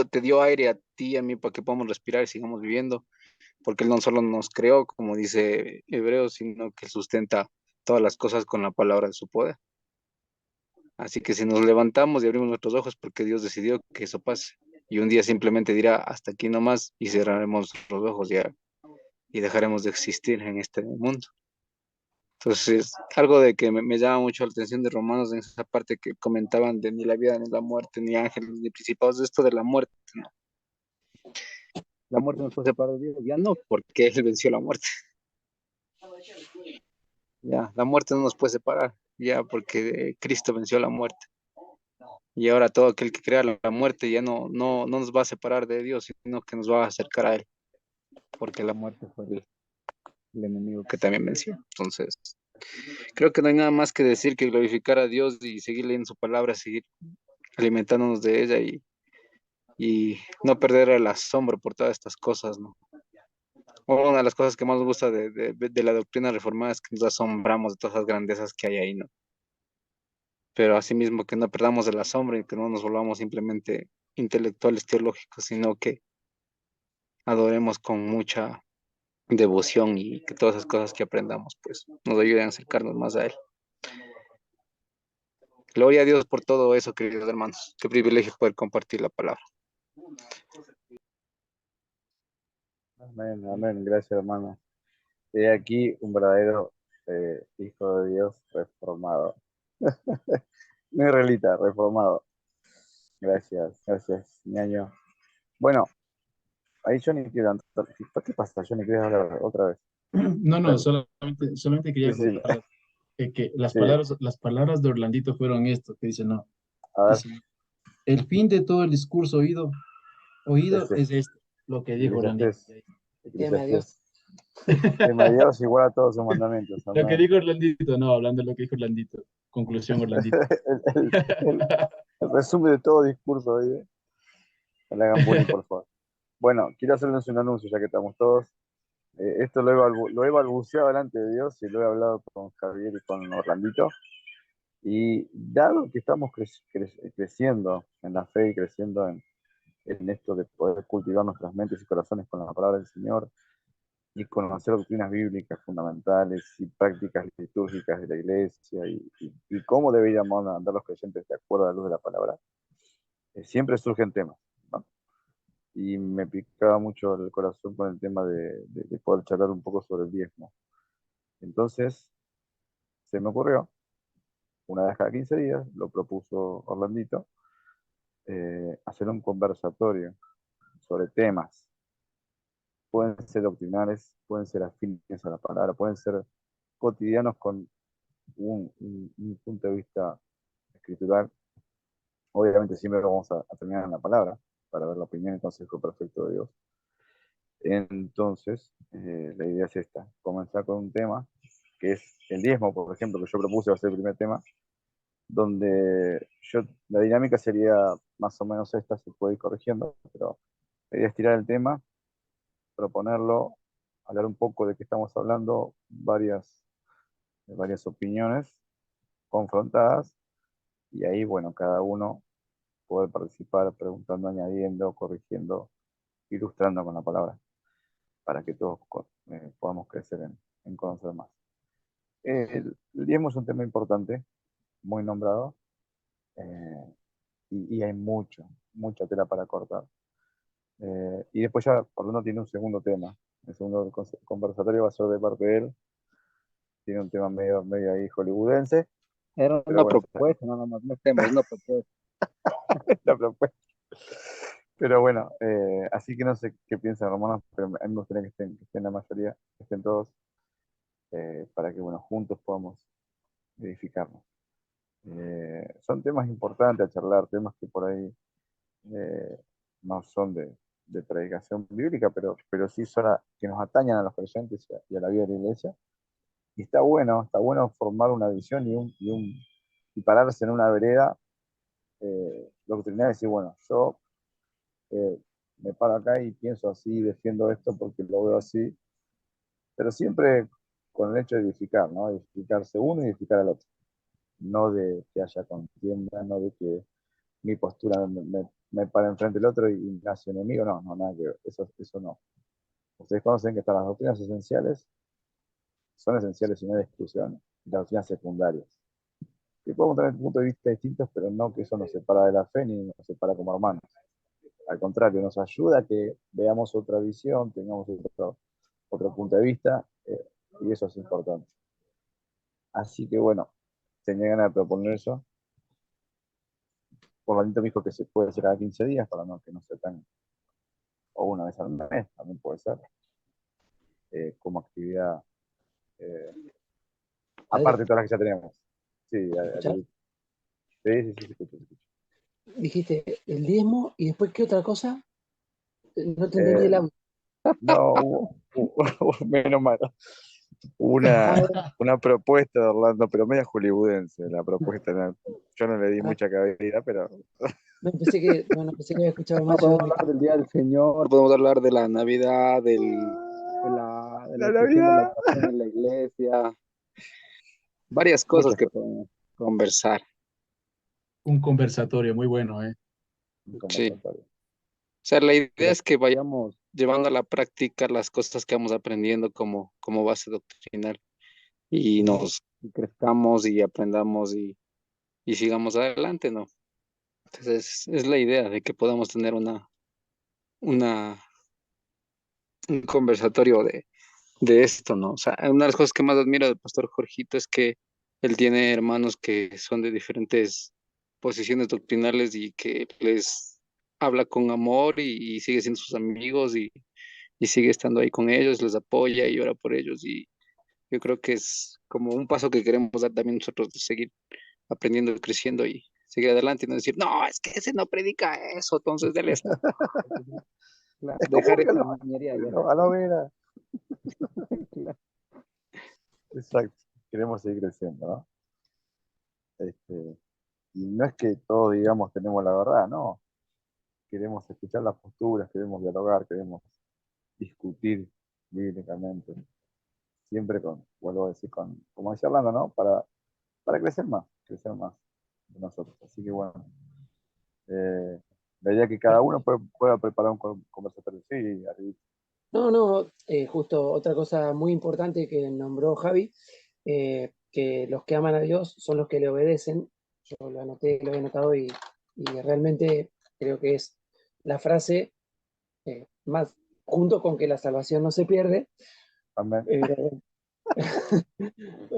te dio aire a ti y a mí para que podamos respirar y sigamos viviendo, porque Él no solo nos creó, como dice Hebreos, sino que sustenta todas las cosas con la palabra de su poder. Así que si nos levantamos y abrimos nuestros ojos, porque Dios decidió que eso pase, y un día simplemente dirá hasta aquí nomás y cerraremos los ojos ya y dejaremos de existir en este mundo. Entonces, algo de que me llama mucho la atención de Romanos en esa parte que comentaban de ni la vida, ni la muerte, ni ángeles, ni principados, de esto de la muerte, ¿no? La muerte nos puede separar de Dios, ya no, porque Él venció la muerte. Ya, la muerte no nos puede separar, ya, porque Cristo venció la muerte. Y ahora todo aquel que crea la muerte ya no nos va a separar de Dios, sino que nos va a acercar a Él, porque la muerte fue el enemigo que también venció. Entonces, creo que no hay nada más que decir que glorificar a Dios y seguir leyendo su palabra, seguir alimentándonos de ella y no perder el asombro por todas estas cosas, ¿no? Una de las cosas que más nos gusta de la doctrina reformada es que nos asombramos de todas las grandezas que hay ahí, ¿no? Pero asimismo que no perdamos el asombro y que no nos volvamos simplemente intelectuales teológicos, sino que adoremos con mucha devoción y que todas esas cosas que aprendamos pues nos ayuden a acercarnos más a Él. Gloria a Dios por todo eso, queridos hermanos. Qué privilegio poder compartir la palabra. Amén, amén. Gracias, hermano. He aquí un verdadero hijo de Dios reformado. No israelita, reformado. Gracias, ñaño. Bueno, ahí Johnny quiere ¿qué pasa, Johnny? ¿Quieres hablar otra vez? No, no, Dale. solamente quería Sí, sí, comentar que sí. las palabras de Orlandito fueron esto, que dice, no, A ver, dice, el fin de todo el discurso oído este, es esto, lo que dijo Orlandito. Eclesiastés. Teme a Dios. Teme a Dios igual a todos sus mandamientos. Lo que Amén. dijo Orlandito, no, hablando de lo que dijo Orlandito. Conclusión, Orlandito. El, el- el resumen de todo discurso, ¿eh? No le hagan bullying, por favor. Bueno, quiero hacerles un anuncio ya que estamos todos. Esto lo he balbuceado delante de Dios y lo he hablado con Javier y con Orlandito. Y dado que estamos creciendo en la fe y creciendo en esto de poder cultivar nuestras mentes y corazones con la palabra del Señor y conocer doctrinas bíblicas fundamentales y prácticas litúrgicas de la iglesia y cómo deberíamos andar los creyentes de acuerdo a la luz de la palabra, siempre surgen temas, ¿no? Y me picaba mucho el corazón con el tema de poder charlar un poco sobre el diezmo. Entonces, se me ocurrió, una vez cada 15 días, lo propuso Orlandito, hacer un conversatorio sobre temas. Pueden ser doctrinales, pueden ser afines a la palabra, pueden ser cotidianos con un punto de vista escritural. Obviamente siempre vamos a terminar en la palabra para ver la opinión y el consejo perfecto de Dios. Entonces, la idea es esta, comenzar con un tema que es el diezmo, por ejemplo, que yo propuse va a ser el primer tema, donde la dinámica sería más o menos esta, se puede ir corrigiendo, pero la idea es tirar el tema, proponerlo, hablar un poco de qué estamos hablando, varias opiniones confrontadas, y ahí, bueno, cada uno puede participar preguntando, añadiendo, corrigiendo, ilustrando con la palabra, para que todos podamos crecer en conocer más. El diezmo es un tema importante, muy nombrado, eh, y hay mucha tela para cortar. Y después ya Orlando tiene un segundo tema. El segundo conversatorio va a ser de parte de él. Tiene un tema medio ahí hollywoodense, Era pero una bueno, propuesta, no es tema, es una propuesta. la propuesta. Pero bueno, así que no sé qué piensan hermanos, pero a mí me gustaría que estén la mayoría, que estén todos, para que bueno, juntos podamos edificarnos. Son temas importantes a charlar, temas que por ahí eh, no son de predicación bíblica, pero sí son que nos atañen a los creyentes y a la vida de la iglesia. Y está bueno formar una visión y pararse en una vereda doctrinaria y decir, bueno, yo eh, me paro acá y pienso así, defiendo esto porque lo veo así, pero siempre con el hecho de edificar, ¿no? Edificarse uno y edificar al otro. No de que haya contienda, no de que mi postura me para enfrente del otro y me hace enemigo, no, nada que ver, eso no. Ustedes conocen que están las doctrinas esenciales, son esenciales y no hay discusión, y las doctrinas secundarias. Que podemos tener puntos de vista distintos, pero no que eso nos separa de la fe ni nos separa como hermanos. Al contrario, nos ayuda a que veamos otra visión, tengamos otro punto de vista, y eso es importante. Así que bueno, tenía ganas de proponer eso. Por lo tanto, me dijo que se puede hacer cada 15 días para que no sea tan, o una vez al mes, también puede ser, como actividad, eh, Adri, aparte de todas las que ya tenemos. Sí, ¿me escuchás? sí, se escucha, se escucha. Dijiste el diezmo y después, ¿qué otra cosa? No te entendí Eh, el audio. no, menos mal. Ah, Una propuesta de Orlando, pero media hollywoodense, la propuesta. Yo no le di ah, mucha cabida, pero no, pensé que había escuchado No, mal yo. podemos hablar del Día del Señor, podemos hablar de la Navidad, de la la expresión de la Navidad. oración en la iglesia, varias cosas Muchas que cosas. podemos conversar. Un conversatorio muy bueno, ¿eh? Un Sí. O conversatorio. sea, la idea Pero es que vayamos llevando a la práctica las cosas que vamos aprendiendo como base doctrinal y nos crezcamos y aprendamos y sigamos adelante, ¿no? Entonces, es la idea de que podamos tener una, un conversatorio de esto, ¿no? O sea, una de las cosas que más admiro del pastor Jorgito es que él tiene hermanos que son de diferentes posiciones doctrinales y que les habla con amor y sigue siendo sus amigos y sigue estando ahí con ellos, les apoya y ora por ellos. Y yo creo que es como un paso que queremos dar también nosotros de seguir aprendiendo, creciendo y seguir adelante y no decir, no, es que ese no predica eso, entonces él es... Dejar esa Excomúlgalo, niñería ya. a la vera. Claro. Exacto. Queremos seguir creciendo, ¿no? Este, y no es que todos digamos tenemos la verdad, no. queremos escuchar las posturas, queremos dialogar, queremos discutir bíblicamente, siempre vuelvo a decir, como decía Orlando, ¿no? Para crecer más de nosotros. Así que bueno, la idea es que cada uno pueda preparar un conversatorio. Sí, Ari. No, no, justo otra cosa muy importante que nombró Javi, que los que aman a Dios son los que le obedecen. Yo lo anoté, lo he notado y realmente creo que es la frase más, junto con que la salvación no se pierde, Amén.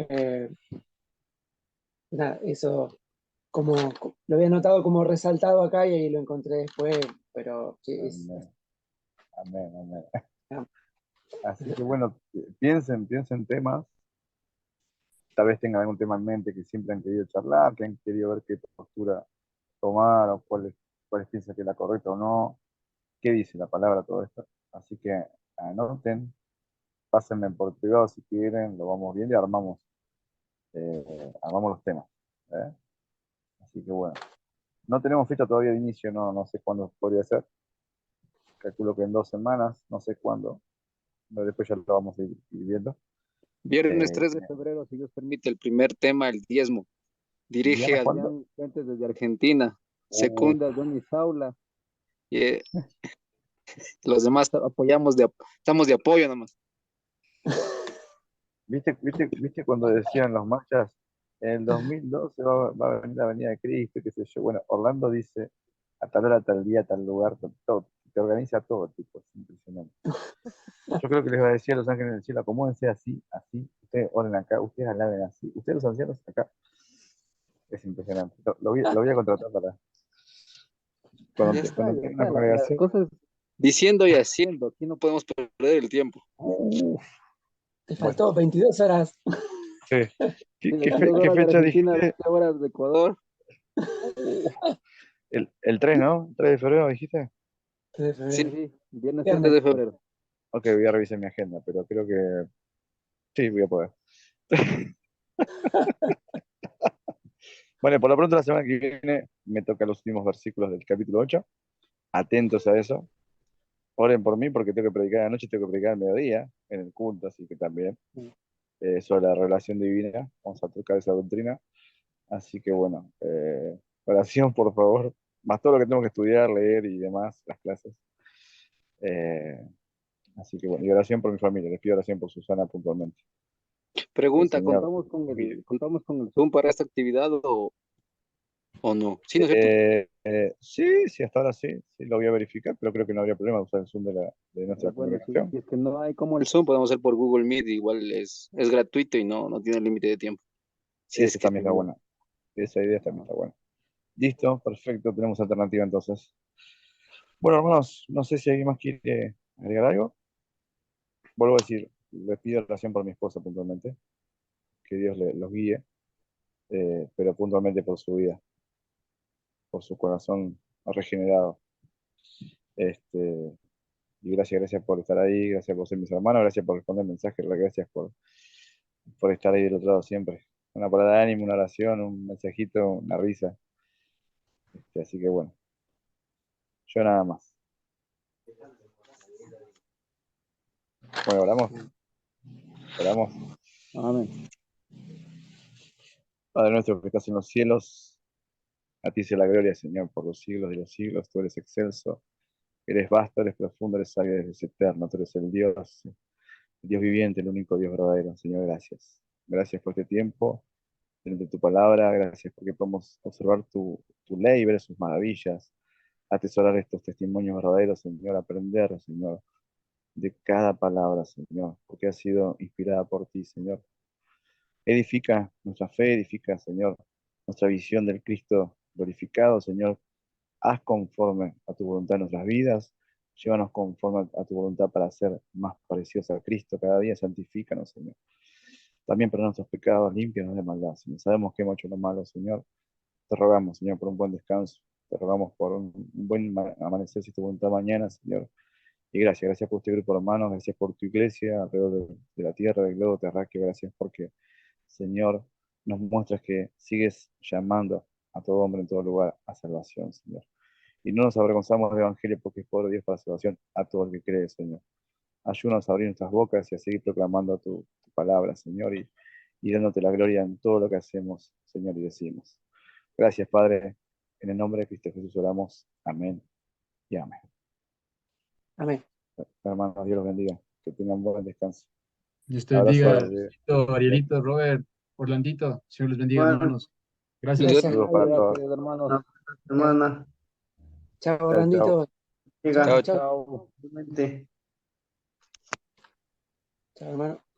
eh, nada, eso como lo había notado como resaltado acá y ahí lo encontré después, pero sí, Amén. Amén, amén. ah, Así que bueno, piensen temas, tal vez tengan algún tema en mente que siempre han querido charlar, que han querido ver qué postura tomar o cuáles piensan que es la correcta o no, qué dice la palabra, todo esto. Así que anoten, pásenme por privado si quieren, lo vamos viendo y armamos los temas. ¿Eh? Así que bueno, no tenemos fecha todavía de inicio, no sé cuándo podría ser. Calculo que en 2 semanas, no sé cuándo, pero después ya lo vamos a ir viendo. Viernes Eh, 3 de febrero, si Dios permite, el primer tema, el diezmo. Dirige ¿Viernes cuándo? Adrián Fuentes desde Argentina. Uh, Secunda Johnny Saula. Y los demás apoyamos estamos de apoyo nomás. ¿Viste cuando decían los mayas, en el 2012 va a venir la venida de Cristo, qué sé yo? Bueno, Orlando dice, a tal hora, tal día, tal lugar, todo, te organiza todo, tipo, es impresionante. Yo creo que les va a decir a los ángeles del cielo, acomódense así, así, ustedes oren acá, ustedes alaben así, ustedes los ancianos acá, es impresionante. Lo voy a contratar para Ya está, cuando ya tenga una está. Las congregación. cosas diciendo y haciendo. Aquí no podemos perder el tiempo. Uf, te bueno, faltó 22 horas. sí. ¿Qué, qué fe- 22 qué horas de fecha Argentina, dijiste? 20 horas de Ecuador. El 3, ¿no? ¿3 de febrero dijiste? Sí, febrero. sí, viernes 3 Viernes. de febrero. Ok, voy a revisar mi agenda, pero creo que sí, voy a poder. Bueno, por lo pronto la semana que viene me toca los últimos versículos del capítulo 8. Atentos a eso. Oren por mí porque tengo que predicar anoche, tengo que predicar al mediodía en el culto, así que también sobre la revelación divina. Vamos a tocar esa doctrina. Así que bueno, oración por favor. Más todo lo que tengo que estudiar, leer y demás, las clases. Eh, Así que bueno, y oración por mi familia. Les pido oración por Susana puntualmente. Que el Pregunta, Señor ¿contamos con el Zoom para esta actividad o no? Sí, ¿no es cierto? sí, hasta ahora sí, lo voy a verificar, pero creo que no habría problema usar el Zoom de nuestra Bueno, congregación. si es que no hay como el Zoom, podemos hacer por Google Meet. Igual es gratuito y no tiene límite de tiempo. Si es Ese que también está bueno. Esa idea también está buena. Listo, perfecto, tenemos alternativa entonces. Bueno, hermanos, no sé si alguien más quiere agregar algo. Vuelvo a decir, les pido oración por mi esposa puntualmente, que Dios los guíe, pero puntualmente por su vida, por su corazón regenerado. Este, y gracias por estar ahí, gracias por ser mis hermanos, gracias por responder mensajes, gracias por estar ahí del otro lado siempre. Una palabra de ánimo, una oración, un mensajito, una risa. Así que bueno, yo nada más. Bueno, oramos. Amén. Padre nuestro que estás en los cielos, a ti sea la gloria, Señor, por los siglos de los siglos. Tú eres excelso, eres vasto, eres profundo, eres sabio, eres eterno. Tú eres el Dios viviente, el único Dios verdadero. Señor, gracias. Gracias por este tiempo, de tu palabra. Gracias porque podemos observar tu ley, ver sus maravillas, atesorar estos testimonios verdaderos, Señor, aprender, Señor, de cada palabra, Señor, porque ha sido inspirada por ti, Señor. Edifica nuestra fe, edifica, Señor, nuestra visión del Cristo glorificado, Señor. Haz conforme a tu voluntad en nuestras vidas. Llévanos conforme a tu voluntad para ser más parecidos a Cristo. Cada día santifícanos, Señor. También perdona nuestros pecados, límpianos de maldad, Señor. Sabemos que hemos hecho lo malo, Señor. Te rogamos, Señor, por un buen descanso. Te rogamos por un buen amanecer, si tu voluntad mañana, Señor. Y gracias por este grupo de hermanos, gracias por tu iglesia alrededor de la tierra, del globo terráqueo. Gracias porque, Señor, nos muestras que sigues llamando a todo hombre en todo lugar a salvación, Señor. y no nos avergonzamos del Evangelio porque es poder de Dios para salvación a todo el que cree, Señor. Ayúdanos a abrir nuestras bocas y a seguir proclamando tu palabra, Señor, y dándote la gloria en todo lo que hacemos, Señor, y decimos. Gracias, Padre. En el nombre de Cristo Jesús oramos. Amén y amén. Amén. Hermanos, Dios los bendiga. Que tengan buen descanso. Dios te Abrazo bendiga, desde... Arielito, Robert, Orlandito. Señor les bendiga, Bueno, hermanos. Gracias. Dios Gracias, Saludos para Javier. todos. Gracias, hermanos. una semana. Chao, Chao, chao. Orlandito. Llega. Chao, chao. Chao. Igualmente. Chao, hermano.